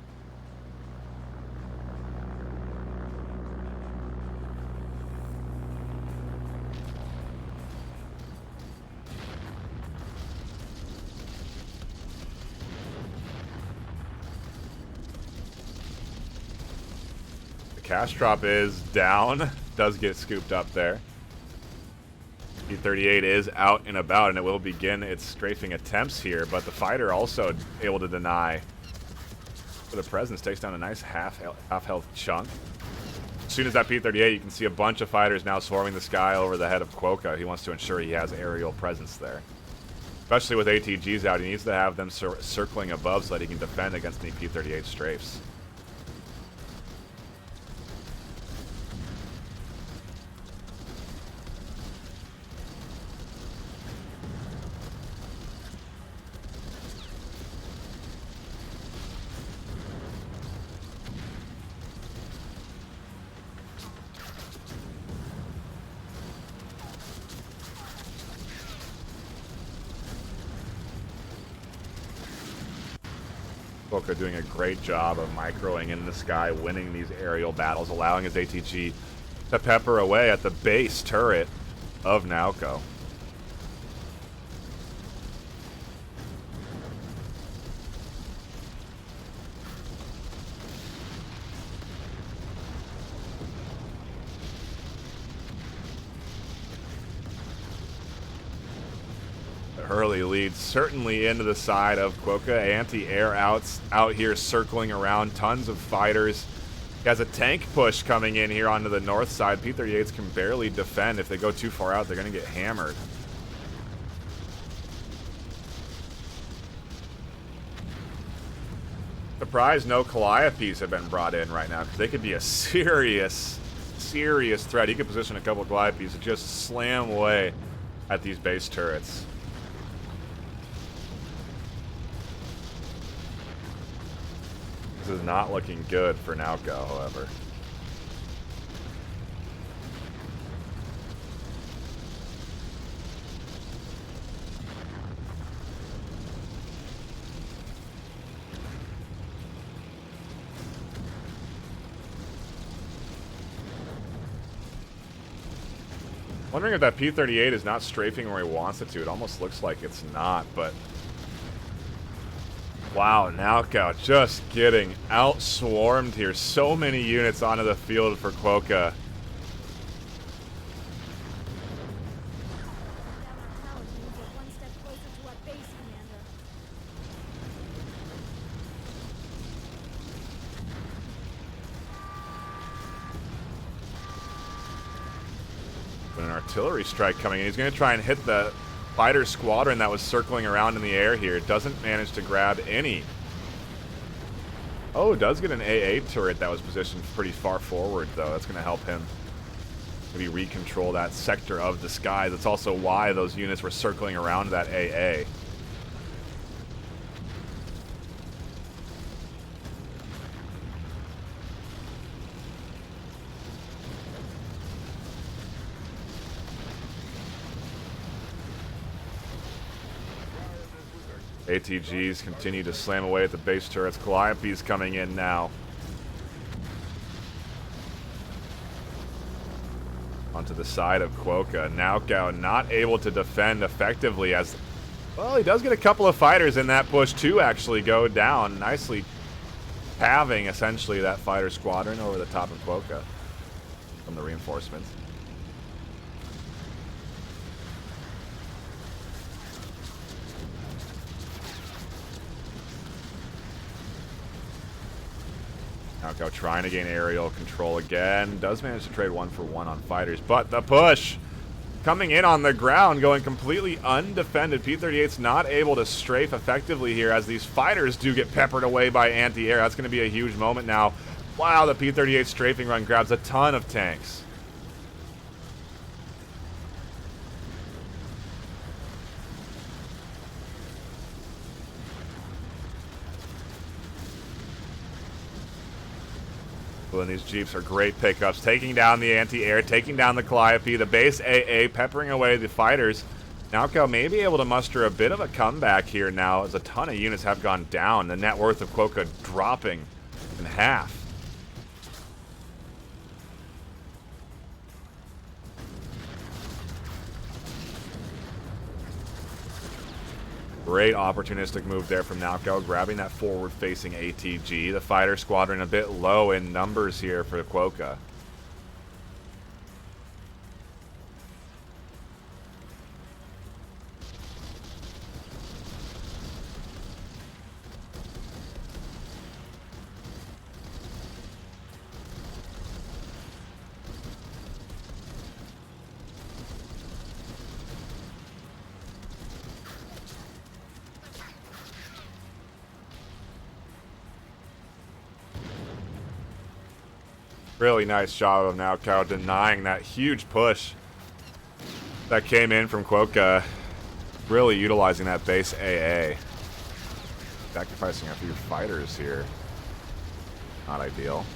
A: The cash drop is down. Does get scooped up there. P-38 is out and about, and it will begin its strafing attempts here, but the fighter also able to deny for the presence. Takes down a nice half health chunk. As soon as that P-38, you can see a bunch of fighters now swarming the sky over the head of Quokka. He wants to ensure he has aerial presence there. Especially with ATGs out, he needs to have them circling above so that he can defend against any P-38 strafes. Quokka doing a great job of microing in the sky, winning these aerial battles, allowing his ATG to pepper away at the base turret of Naoko. Early lead certainly into the side of Quokka. Anti-air outs out here circling around. Tons of fighters He has a tank push coming in here onto the north side. P-38s can barely defend. If they go too far out, they're going to get hammered. Surprised no Calliopes have been brought in right now, because they could be a serious threat. He could position a couple of Calliopes to just slam away at these base turrets. This is not looking good for Nauko, however. Wondering if that P-38 is not strafing where he wants it to. It almost looks like it's not, but... Wow, Nauko just getting out-swarmed here. So many units onto the field for Quokka. An artillery strike coming in. He's going to try and hit the fighter squadron that was circling around in the air here. Doesn't manage to grab any. Oh, does get an AA turret that was positioned pretty far forward, though. That's going to help him maybe recontrol that sector of the sky. That's also why those units were circling around that AA. ATGs continue to slam away at the base turrets. Calliopes coming in now. Onto the side of Quokka. Nauko not able to defend effectively as... Well, he does get a couple of fighters in that push to actually go down. Nicely halving, essentially, that fighter squadron over the top of Quokka from the reinforcements. Nauko trying to gain aerial control again. Does manage to trade 1-for-1 on fighters, but the push coming in on the ground, going completely undefended. P-38's not able to strafe effectively here as these fighters do get peppered away by anti-air. That's going to be a huge moment now. Wow, the P-38 strafing run grabs a ton of tanks. Well, and these Jeeps are great pickups, taking down the anti-air, taking down the Calliope, the base AA, peppering away the fighters. Nauko may be able to muster a bit of a comeback here now, as a ton of units have gone down. The net worth of Quokka dropping in half. Great opportunistic move there from Nauko, grabbing that forward-facing ATG. The fighter squadron a bit low in numbers here for Quokka. Really nice job of Nauko denying that huge push that came in from Quokka. Really utilizing that base AA. Sacrificing a few fighters here. Not ideal.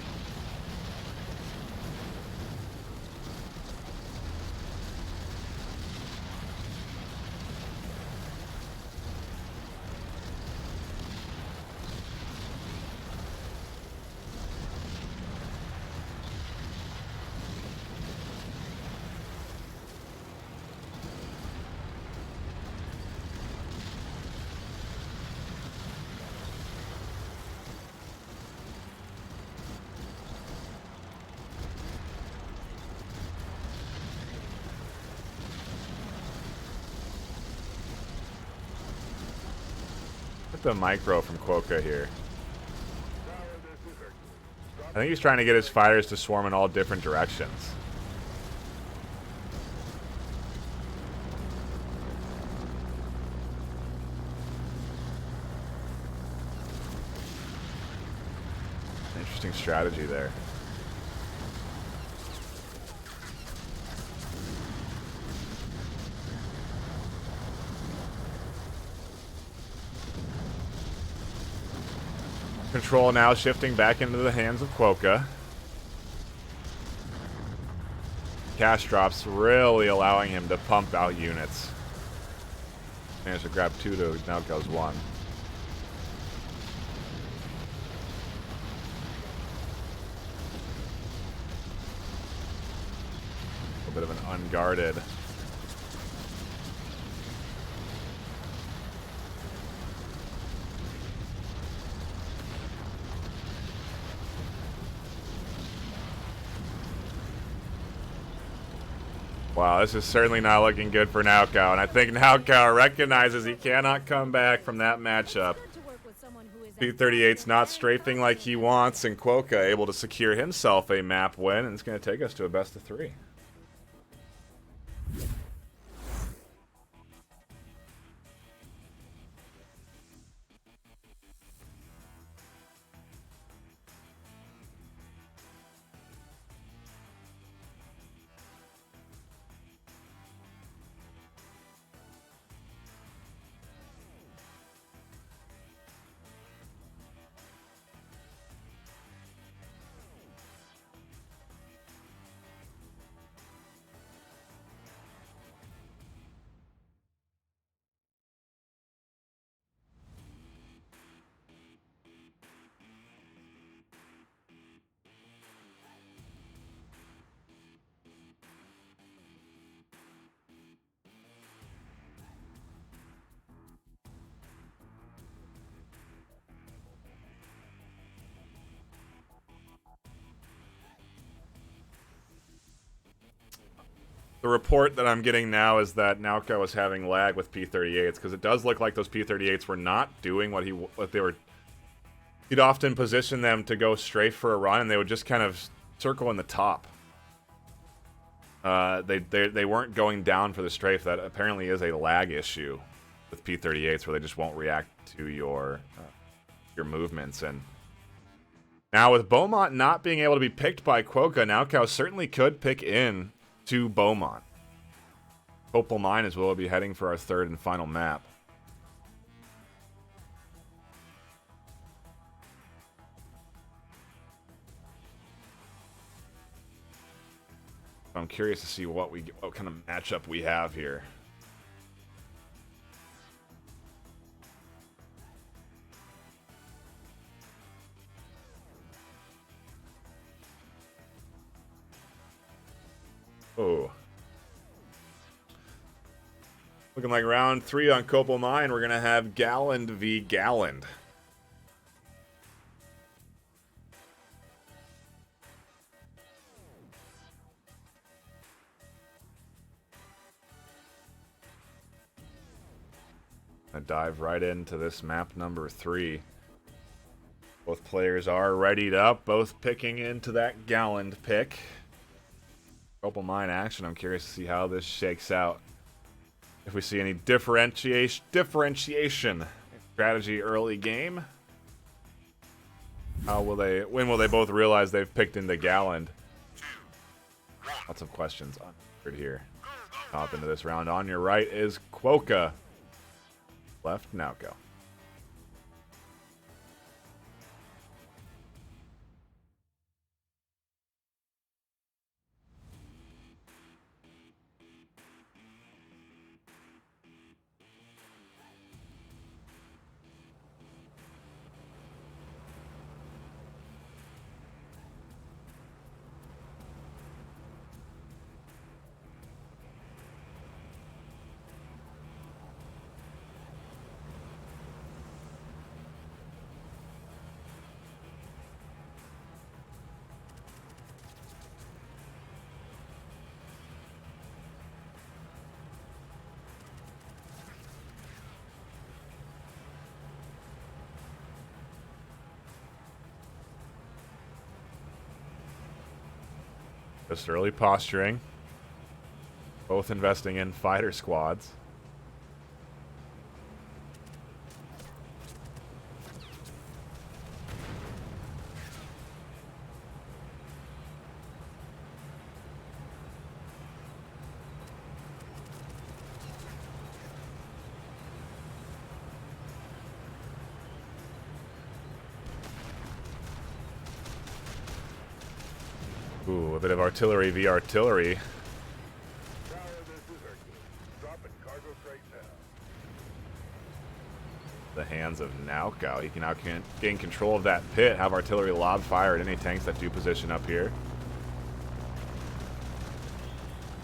A: The micro from Quokka here. I think he's trying to get his fighters to swarm in all different directions. Interesting strategy there. Control now shifting back into the hands of Quokka. Cash drops really allowing him to pump out units. Managed to grab 2 to now goes 1. A bit of an unguarded. Wow, this is certainly not looking good for Naoko, and I think Naoko recognizes he cannot come back from that matchup. P38's not strafing like he wants, and Quokka able to secure himself a map win, and it's going to take us to a best of 3. The report that I'm getting now is that Naoko was having lag with P38s because it does look like those P38s were not doing what they were. He'd often position them to go strafe for a run, and they would just kind of circle in the top. They weren't going down for the strafe. That apparently is a lag issue with P38s, where they just won't react to your movements. And now with Beaumont not being able to be picked by Quokka, Naoko certainly could pick in to Beaumont. Opal Mine as well will be heading for our 3rd and final map. I'm curious to see what kind of matchup we have here. Oh. Looking like round 3 on Copal Mine, we're going to have Galland v. Galland. Gonna dive right into this map number 3. Both players are readied up, both picking into that Galland pick. Opal Mine action. I'm curious to see how this shakes out. If we see any differentiation strategy early game. When will they both realize they've picked into Galland? Lots of questions unanswered here. Hop into this round. On your right is Quokka. Left, Naoko. Just early posturing. Both investing in fighter squads. Ooh, a bit of artillery v artillery.
B: Tower, this is Hercules. Dropping cargo crate now.
A: The hands of Naoko. He can now gain control of that pit, have artillery lob fire at any tanks that do position up here.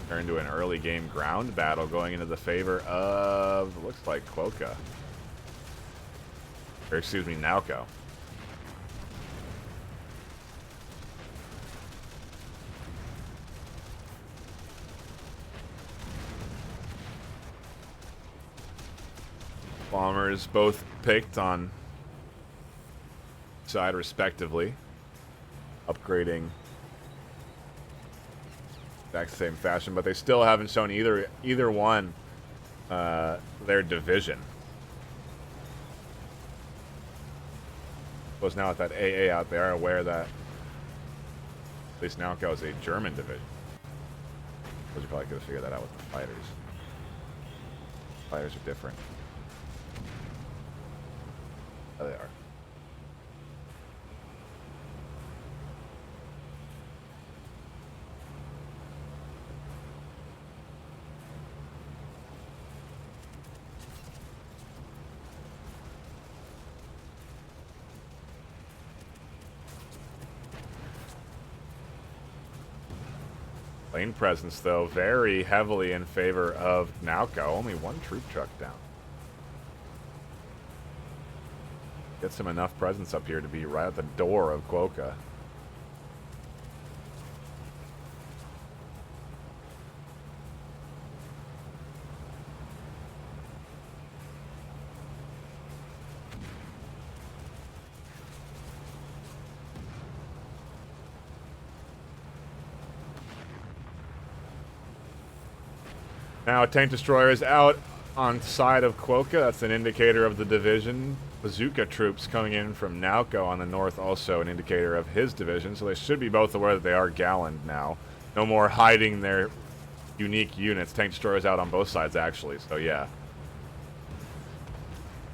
A: Turn into an early game ground battle going into the favor of, looks like Quokka. Or excuse me, Naoko. Bombers both picked on side respectively, upgrading exact same fashion, but they still haven't shown either one their division. Suppose now with that AA out, they are aware that at least Naoko is a German division. Suppose you probably could have figured that out with the fighters. Fighters are different. Oh, they are. Lane presence, though, very heavily in favor of Naoko. Only one troop truck down. Gets him enough presence up here to be right at the door of Quokka. Now, tank destroyer is out on side of Quokka. That's an indicator of the division. Bazooka troops coming in from Naoko on the north, also an indicator of his division. So they should be both aware that they are gallaned now. No more hiding their unique units. Tank destroyers out on both sides, actually. So yeah,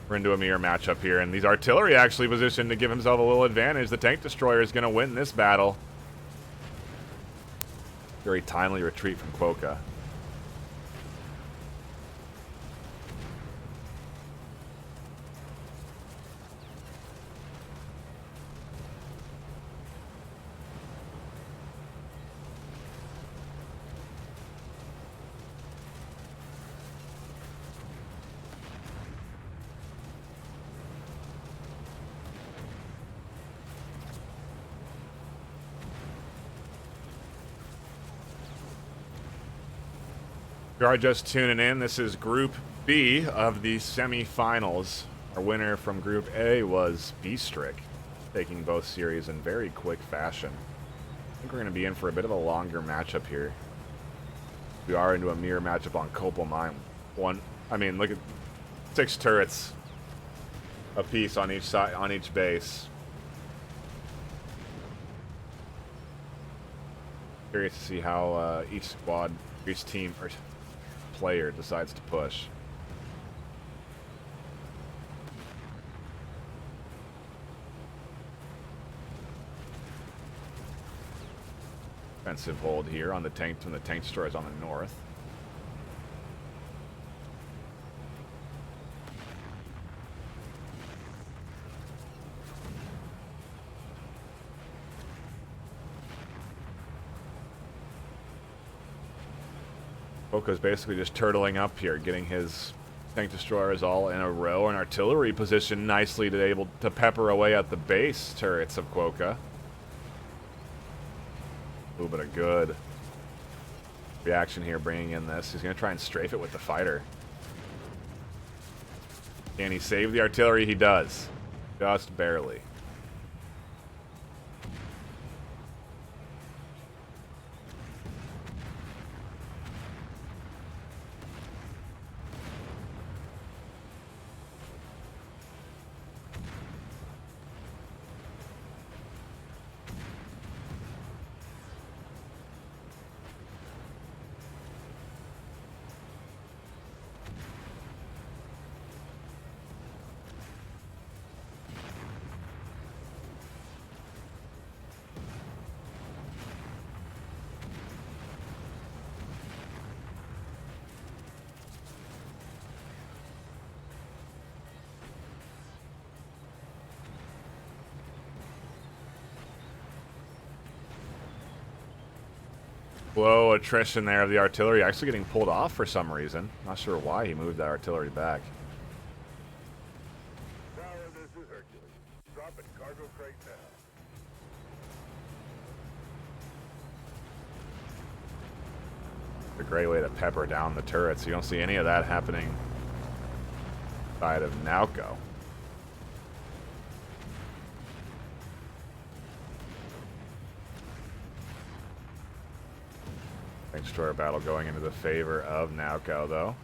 A: we're into a mirror matchup here, and these artillery actually positioned to give himself a little advantage. The tank destroyer is going to win this battle. Very timely retreat from Quokka. If you are just tuning in, this is Group B of the semifinals. Our winner from Group A was B-Strick, taking both series in very quick fashion. I think we're going to be in for a bit of a longer matchup here. We are into a mirror matchup on Copal Mine. Look at 6 turrets apiece on each side, on each base. Curious to see how each squad, each team, or player decides to push. Defensive hold here on the tank when the tank destroyer is on the north. Quokka's basically just turtling up here, getting his tank destroyers all in a row and artillery position nicely to able to pepper away at the base turrets of Quokka. A little bit of good reaction here bringing in this. He's going to try and strafe it with the fighter. Can he save the artillery? He does. Just barely. Slow attrition there of the artillery. Actually getting pulled off for some reason. Not sure why he moved that artillery back.
B: Tower, this is Hercules. Dropping cargo crate now.
A: A great way to pepper down the turrets. You don't see any of that happening side of Nauco. Destroyer battle going into the favor of Nauco, though.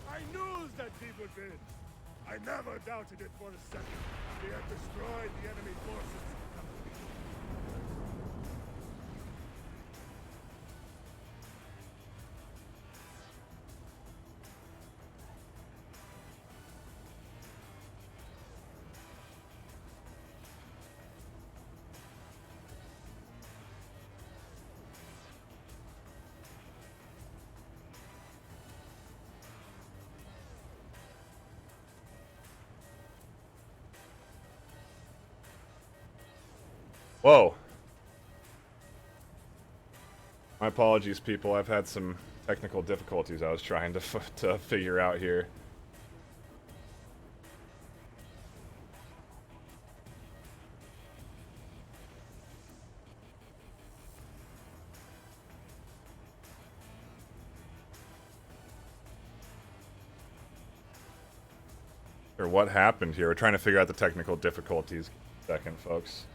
B: I knew that team would win. I never doubted it for a second. They had destroyed the enemy forces.
A: Whoa. My apologies, people. I've had some technical difficulties I was trying to figure out here. Or what happened here? We're trying to figure out the technical difficulties. Second, folks.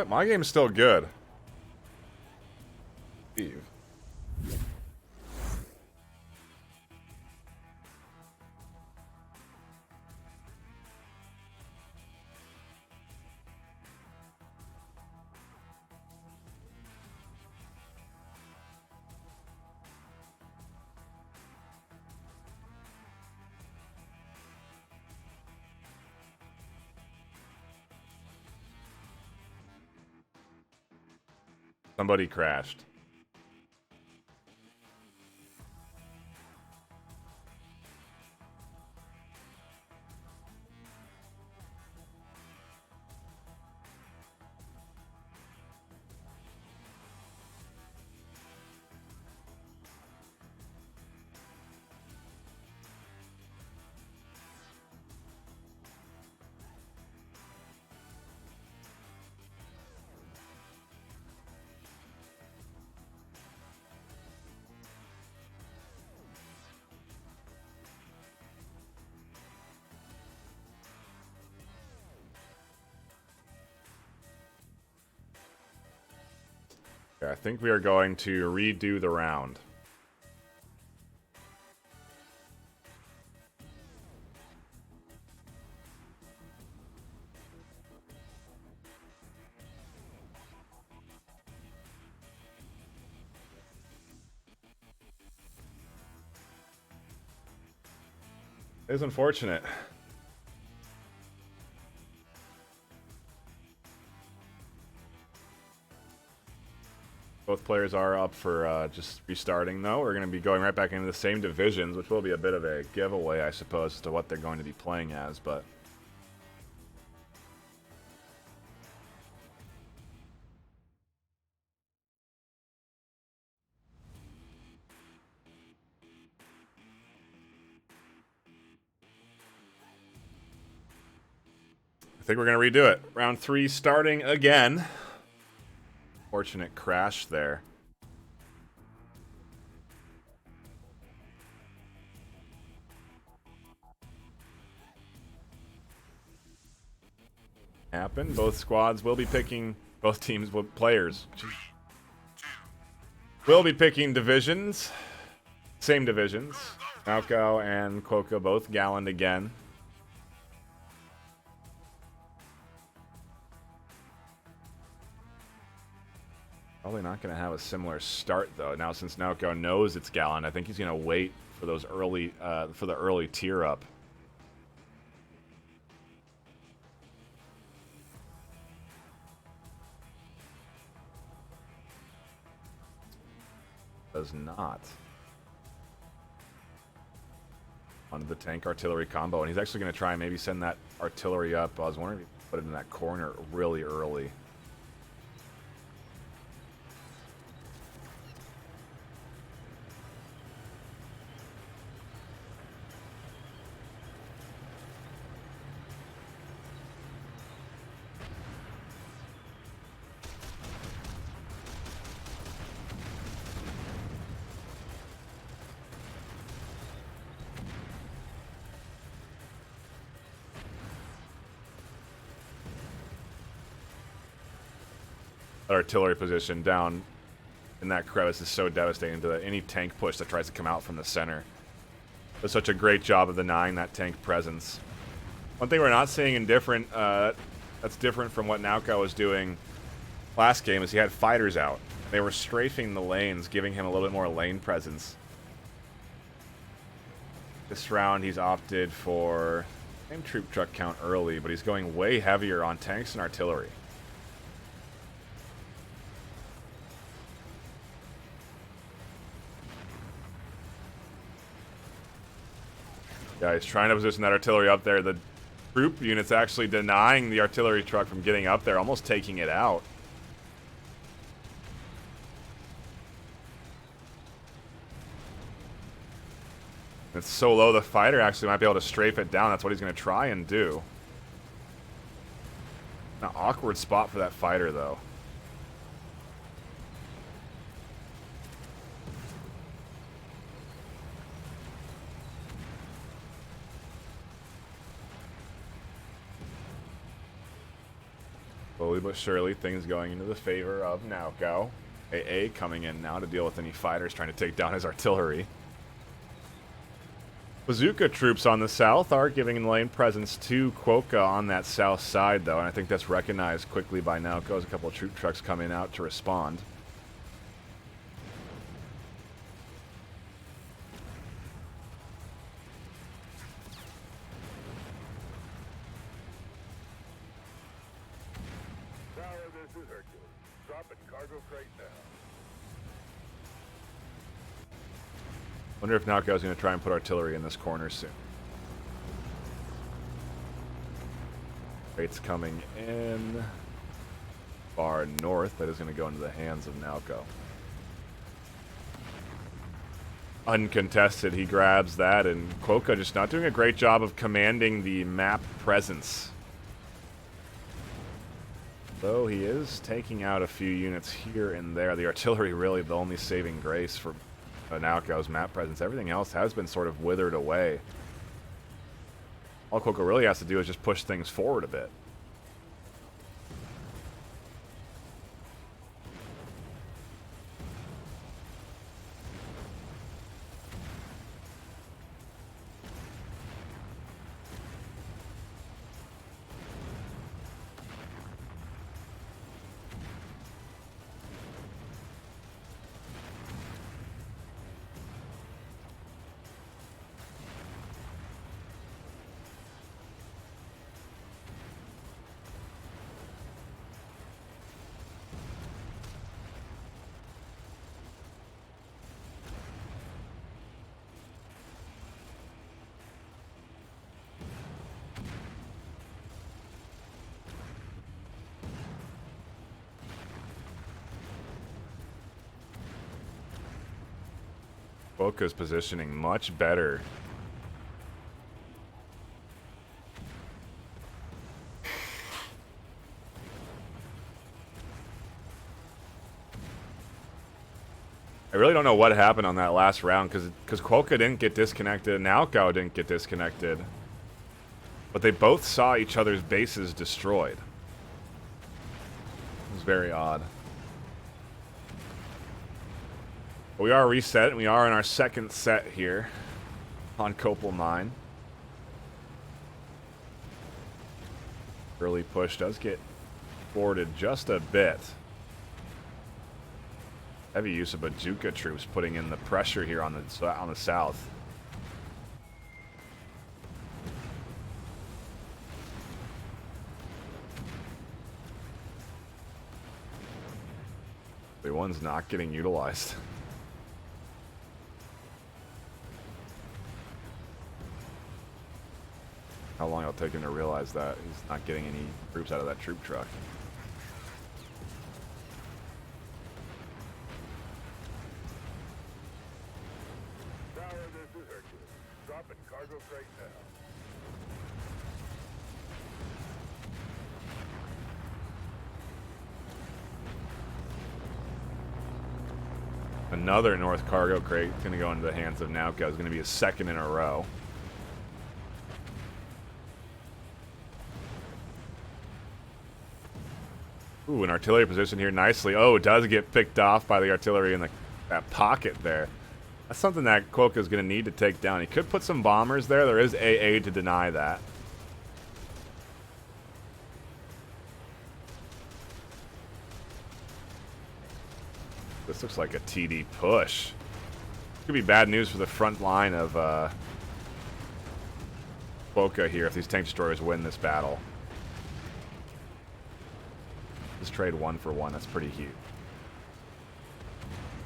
A: My game's still good. Steve. Somebody crashed. Okay, I think we are going to redo the round. It is unfortunate. Both players are up for just restarting, though. We're going to be going right back into the same divisions, which will be a bit of a giveaway, I suppose, as to what they're going to be playing as, but... I think we're going to redo it. Round 3 starting again. Fortunate crash there. Happen. Both squads will be picking, both teams, players will be picking divisions. Same divisions. Malco and Quokka both galloned again. Probably not going to have a similar start, though. Now, since Naoko knows it's Gallon, I think he's going to wait for those early, for the early tier up. Does not. Onto the tank artillery combo, and he's actually going to try and maybe send that artillery up. I was wondering if he put it in that corner really early. Artillery position down in that crevice is so devastating to any tank push that tries to come out from the center. Does such a great job of denying that tank presence. One thing we're not seeing in different, that's different from what Naoko was doing last game, is he had fighters out. They were strafing the lanes, giving him a little bit more lane presence. This round he's opted for same troop truck count early, but he's going way heavier on tanks and artillery. Yeah, he's trying to position that artillery up there. The troop unit's actually denying the artillery truck from getting up there, almost taking it out. It's so low, the fighter actually might be able to strafe it down. That's what he's going to try and do. An awkward spot for that fighter, though. Slowly but surely, things going into the favor of Naoko. AA coming in now to deal with any fighters trying to take down his artillery. Bazooka troops on the south are giving lane presence to Quokka on that south side, though, and I think that's recognized quickly by Naoko as a couple of troop trucks coming out to respond. Wonder if Naoko's going to try and put artillery in this corner soon. Rates coming in. Far north. That is going to go into the hands of Naoko. Uncontested. He grabs that, and Quokka just not doing a great job of commanding the map presence. Though he is taking out a few units here and there. The artillery really the only saving grace for Naoko's map presence. Everything else has been sort of withered away. All Quokka really has to do is just push things forward a bit. Quokka's positioning much better. I really don't know what happened on that last round because Quokka didn't get disconnected and Naoko didn't get disconnected. But they both saw each other's bases destroyed. It was very odd. But we are reset and we are in our second set here on Copal Mine. Early push does get forwarded just a bit. Heavy use of bazooka troops putting in the pressure here on the south. The one's not getting utilized. How long it'll take him to realize that he's not getting any troops out of that troop truck.
B: Cargo freight now.
A: Another North cargo crate is going to go into the hands of Naoko. It's going to be his second in a row. Ooh, an artillery position here nicely. Oh, it does get picked off by the artillery in that pocket there. That's something that Quokka is going to need to take down. He could put some bombers there. There is AA to deny that. This looks like a TD push. Could be bad news for the front line of Quokka here if these tank destroyers win this battle. This trade 1-for-1. That's pretty huge.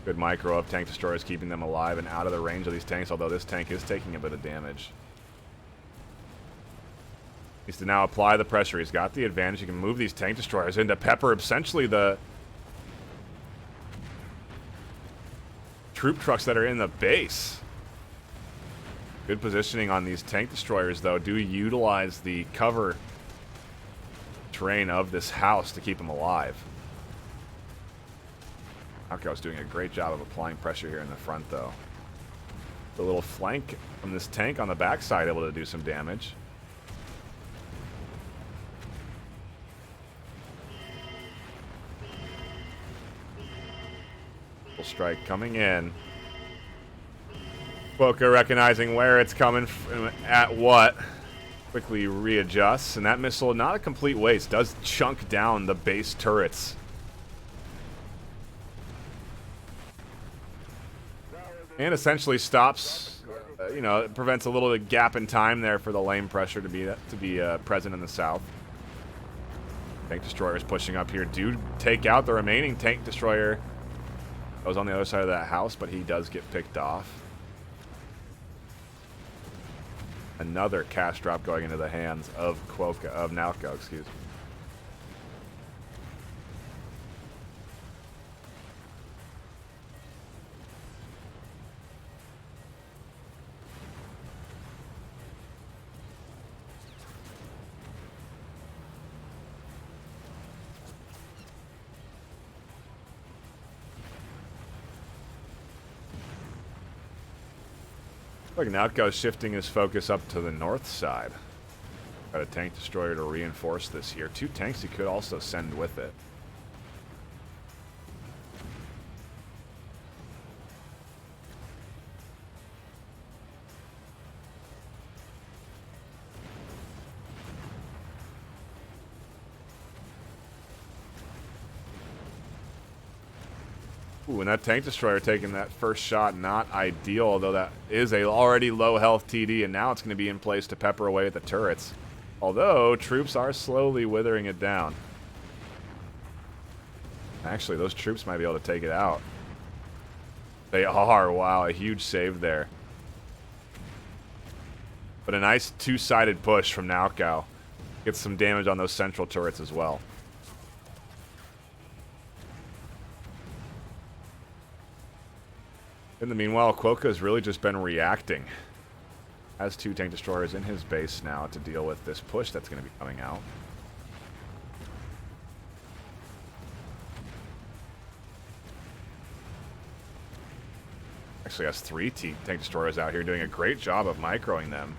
A: Good micro of tank destroyers, keeping them alive and out of the range of these tanks, although this tank is taking a bit of damage. Needs to now apply the pressure. He's got the advantage. He can move these tank destroyers into pepper essentially the troop trucks that are in the base. Good positioning on these tank destroyers, though. Do utilize the cover terrain of this house to keep them alive. Naoko's doing a great job of applying pressure here in the front, though. The little flank from this tank on the backside able to do some damage. Full strike coming in. Quokka recognizing where it's coming at what. Quickly readjusts, and that missile, not a complete waste, does chunk down the base turrets. And essentially stops, you know, it prevents a little gap in time there for the lane pressure to be present in the south. Tank destroyers pushing up here do take out the remaining tank destroyer. That was on the other side of that house, but he does get picked off. Another cash drop going into the hands of Naoko, excuse me. Look, Naoko's shifting his focus up to the north side. Got a tank destroyer to reinforce this here. 2 tanks he could also send with it. Ooh, and that tank destroyer taking that first shot, not ideal, although that is a already low health TD, and now it's going to be in place to pepper away at the turrets. Although, troops are slowly withering it down. Actually, those troops might be able to take it out. They are. Wow, a huge save there. But a nice two-sided push from Naoko. Gets some damage on those central turrets as well. In the meanwhile, Quokka has really just been reacting. Has 2 tank destroyers in his base now to deal with this push that's going to be coming out. Actually has 3 tank destroyers out here doing a great job of microing them.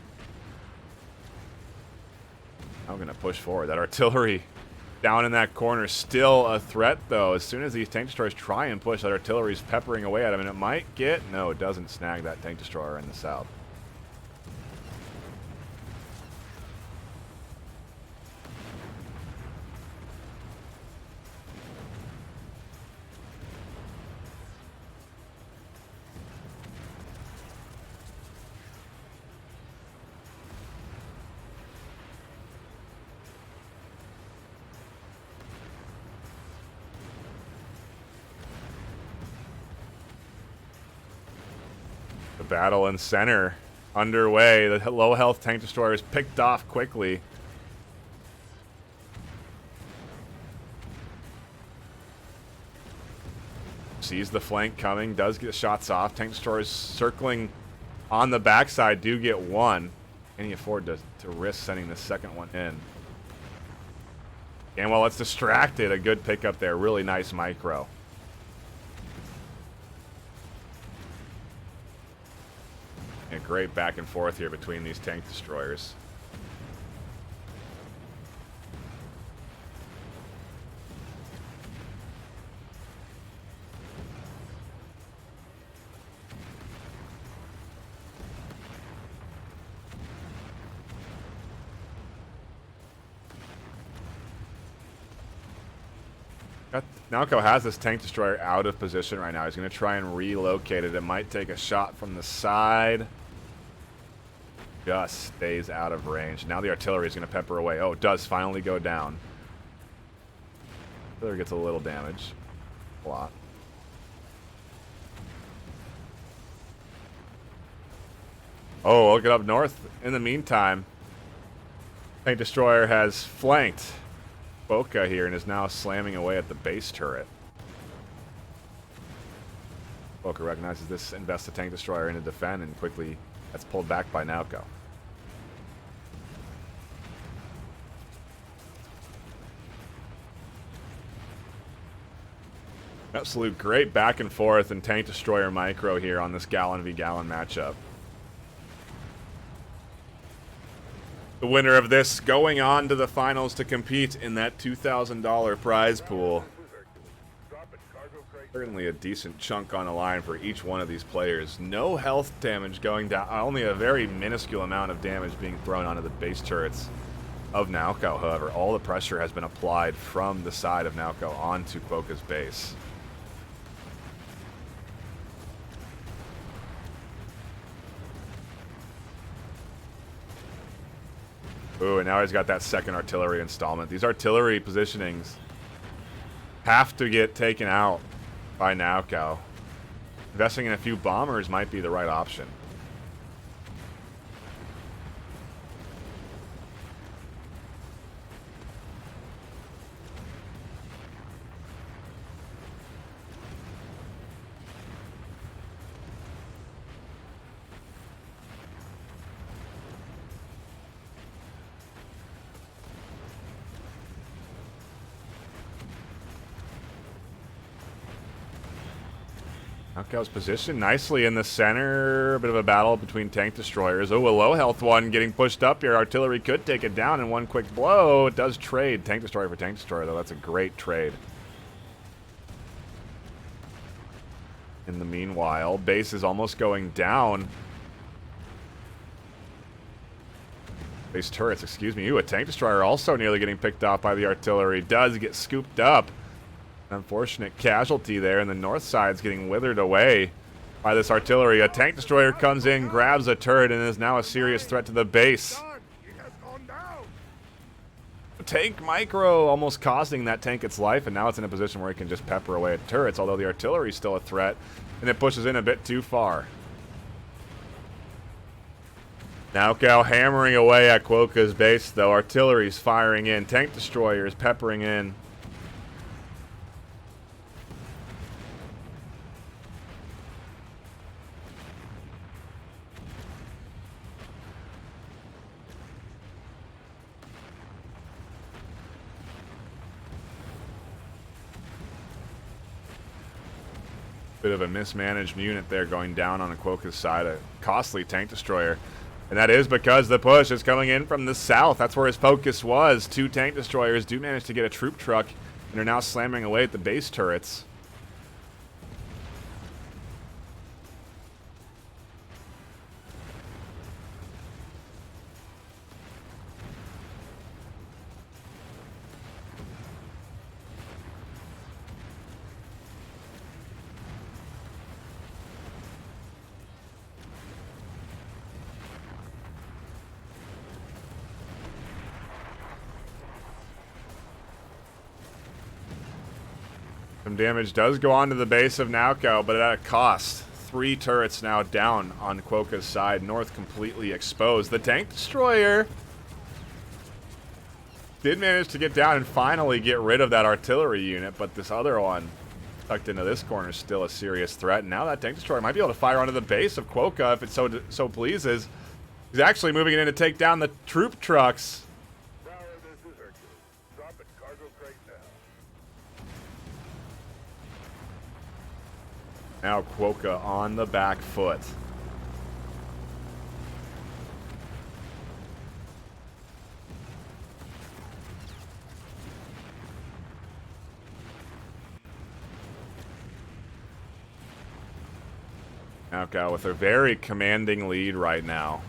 A: I'm going to push forward. That artillery down in that corner, still a threat, though. As soon as these tank destroyers try and push, that artillery's peppering away at him, and it might get... No, it doesn't snag that tank destroyer in the south. The battle in center underway. The low health tank destroyer is picked off quickly. Sees the flank coming, does get shots off. Tank destroyers circling on the backside, do get 1. Can he afford to risk sending the second one in? And while it's distracted, a good pickup there. Really nice micro. A great back and forth here between these tank destroyers. Nalco has this tank destroyer out of position right now. He's going to try and relocate it. It might take a shot from the side. Just stays out of range. Now the artillery is going to pepper away. Oh, it does finally go down. Artillery gets a little damage. A lot. Oh, look it up north. In the meantime, tank destroyer has flanked Quokka here and is now slamming away at the base turret. Quokka recognizes this, invests the tank destroyer into defend, and quickly that's pulled back by Nalco. Absolute great back and forth and tank destroyer micro here on this gallon v gallon matchup. The winner of this going on to the finals to compete in that $2,000 prize pool. Certainly a decent chunk on the line for each one of these players. No health damage going down. Only a very minuscule amount of damage being thrown onto the base turrets of Nalco. However, all the pressure has been applied from the side of Nalco onto Quokka's base. Ooh, and now he's got that second artillery installment. These artillery positionings have to get taken out by Nalco. Investing in a few bombers might be the right option. Nalco's positioned nicely in the center. A bit of a battle between tank destroyers. Oh, a low health one getting pushed up here. Artillery could take it down in one quick blow. It does trade tank destroyer for tank destroyer, though. That's a great trade. In the meanwhile, base is almost going down. Base turrets, excuse me. Ooh, a tank destroyer also nearly getting picked off by the artillery. Does get scooped up. Unfortunate casualty there, and the north side's getting withered away by this artillery. A tank destroyer comes in, grabs a turret, and is now a serious threat to the base. A tank micro almost costing that tank its life, and now it's in a position where it can just pepper away at turrets, although the artillery's still a threat, and it pushes in a bit too far. Nalco hammering away at Quokka's base, though. Artillery's firing in. Tank destroyers peppering in. Bit of a mismanaged unit there going down on Quokka's side, a costly tank destroyer. And that is because the push is coming in from the south. That's where his focus was. 2 tank destroyers do manage to get a troop truck and are now slamming away at the base turrets. Some damage does go onto the base of Naoko, but at a cost. 3 turrets now down on Quokka's side. North completely exposed. The tank destroyer did manage to get down and finally get rid of that artillery unit, but this other one tucked into this corner is still a serious threat. And now that tank destroyer might be able to fire onto the base of Quokka if it so pleases. He's actually moving it in to take down the troop trucks. Now Quokka on the back foot. Naoko with a very commanding lead right now.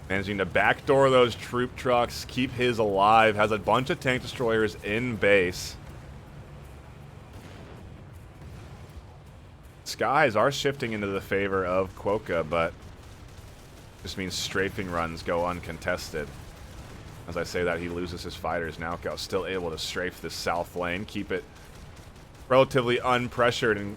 A: Managing to backdoor those troop trucks, keep his alive, has a bunch of tank destroyers in base. Skies are shifting into the favor of Quokka, but just means strafing runs go uncontested. As I say that, he loses his fighters. Naoko still able to strafe this south lane, keep it relatively unpressured, and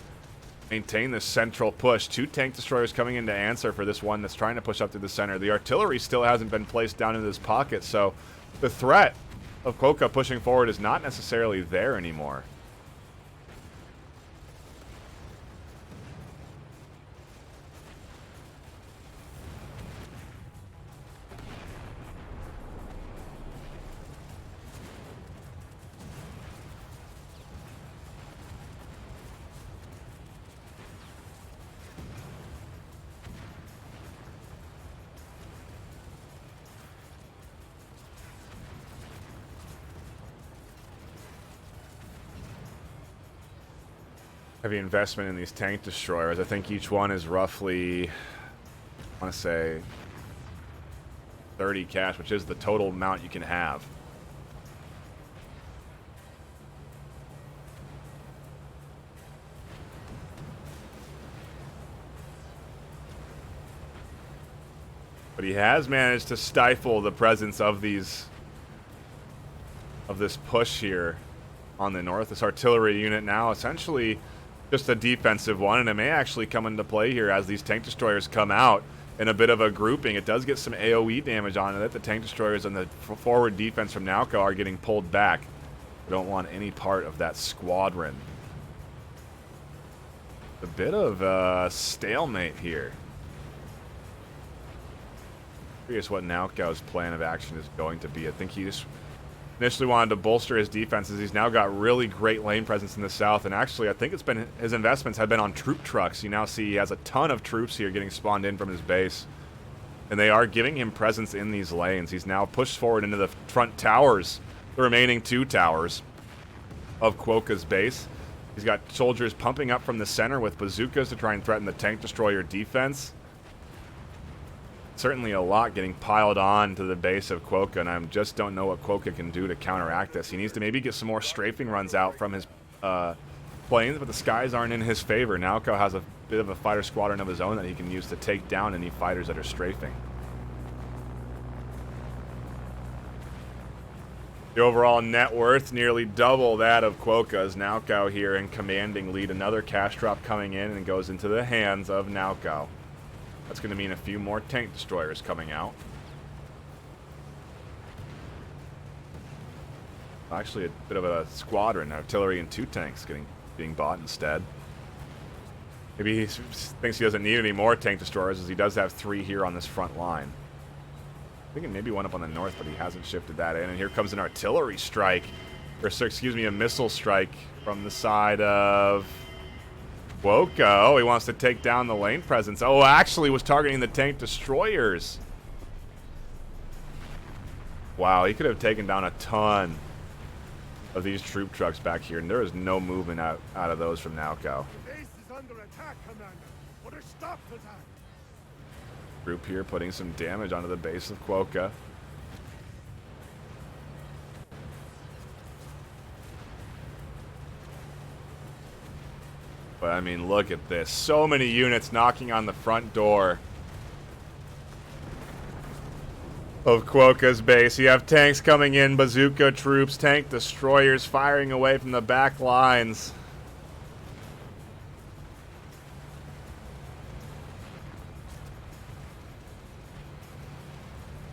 A: maintain this central push. 2 tank destroyers coming in to answer for this one that's trying to push up through the center. The artillery still hasn't been placed down into this pocket, so the threat of Quokka pushing forward is not necessarily there anymore. Heavy investment in these tank destroyers. I think each one is roughly, I want to say, 30 cash, which is the total amount you can have. But he has managed to stifle the presence of this push here on the north. This artillery unit now essentially just a defensive one, and it may actually come into play here as these tank destroyers come out in a bit of a grouping. It does get some AoE damage on it. The tank destroyers and the forward defense from Naoko are getting pulled back. We don't want any part of that squadron. A bit of stalemate here. Curious what Naoko's plan of action is going to be. I think he just initially wanted to bolster his defenses. He's now got really great lane presence in the south, and actually I think it's been his investments have been on troop trucks. You now see he has a ton of troops here getting spawned in from his base, and they are giving him presence in these lanes. He's now pushed forward into the front towers, the remaining 2 towers of Quokka's base. He's got soldiers pumping up from the center with bazookas to try and threaten the tank destroyer defense. Certainly a lot getting piled on to the base of Quokka, and I just don't know what Quokka can do to counteract this. He needs to maybe get some more strafing runs out from his planes, but the skies aren't in his favor. Naoko has a bit of a fighter squadron of his own that he can use to take down any fighters that are strafing. The overall net worth nearly double that of Quokka's. Naoko here in commanding lead. Another cash drop coming in and goes into the hands of Naoko. That's going to mean a few more tank destroyers coming out. Actually, a bit of a squadron, artillery and 2 tanks being bought instead. Maybe he thinks he doesn't need any more tank destroyers, as he does have 3 here on this front line. Thinking maybe one up on the north, but he hasn't shifted that in. And here comes an artillery strike, or excuse me, a missile strike from the side of Woko, he wants to take down the lane presence. Oh, actually was targeting the tank destroyers. Wow, he could have taken down a ton of these troop trucks back here, and there is no movement out of those from Naoko.
B: The base is under attack, Commander. Put a stop to that.
A: Group here putting some damage onto the base of Quokka. But I mean, look at this. So many units knocking on the front door of Quokka's base. You have tanks coming in, bazooka troops, tank destroyers firing away from the back lines.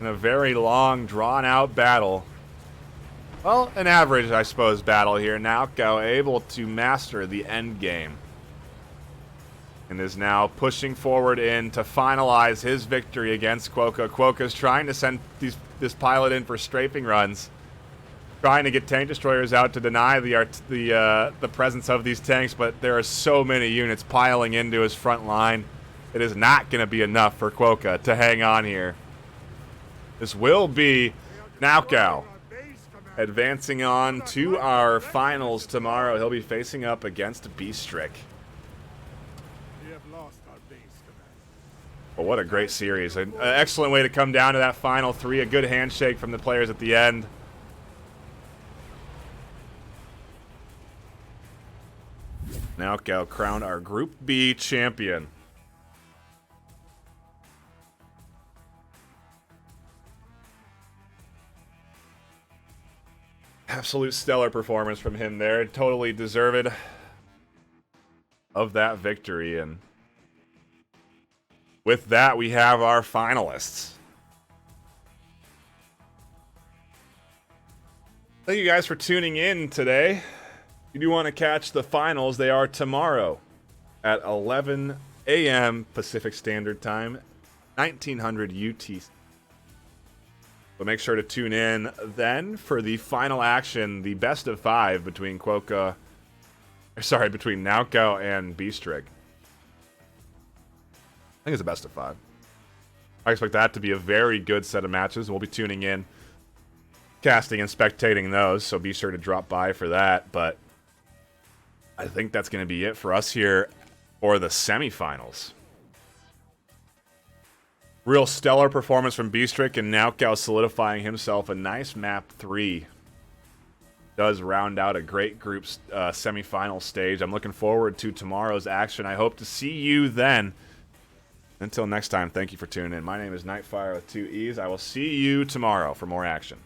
A: In a very long, drawn-out battle. Well, an average, I suppose, battle here. Naoko able to master the end game. And is now pushing forward in to finalize his victory against Quokka. Quokka's trying to send this pilot in for strafing runs. Trying to get tank destroyers out to deny the presence of these tanks, but there are so many units piling into his front line. It is not going to be enough for Quokka to hang on here. This will be Naoko advancing on to our finals tomorrow. He'll be facing up against Beastrick.
B: We have lost our base, Commander.
A: Well, what a great series. An excellent way to come down to that final three. A good handshake from the players at the end. Naoko crowned our Group B champion. Absolute stellar performance from him there. Totally deserved of that victory. And with that, we have our finalists. Thank you guys for tuning in today. If you do want to catch the finals, they are tomorrow at 11 a.m. Pacific Standard Time, 1900 UTC. But make sure to tune in then for the final action, the best of 5 between between Naoko and Beastrick. I think it's a best of 5. I expect that to be a very good set of matches. We'll be tuning in, casting and spectating those, so be sure to drop by for that. But I think that's going to be it for us here for the semifinals. Real stellar performance from Beastrick, and Naoko solidifying himself a nice map 3. Does round out a great group semifinal stage. I'm looking forward to tomorrow's action. I hope to see you then. Until next time, thank you for tuning in. My name is NightFiree with 2 E's. I will see you tomorrow for more action.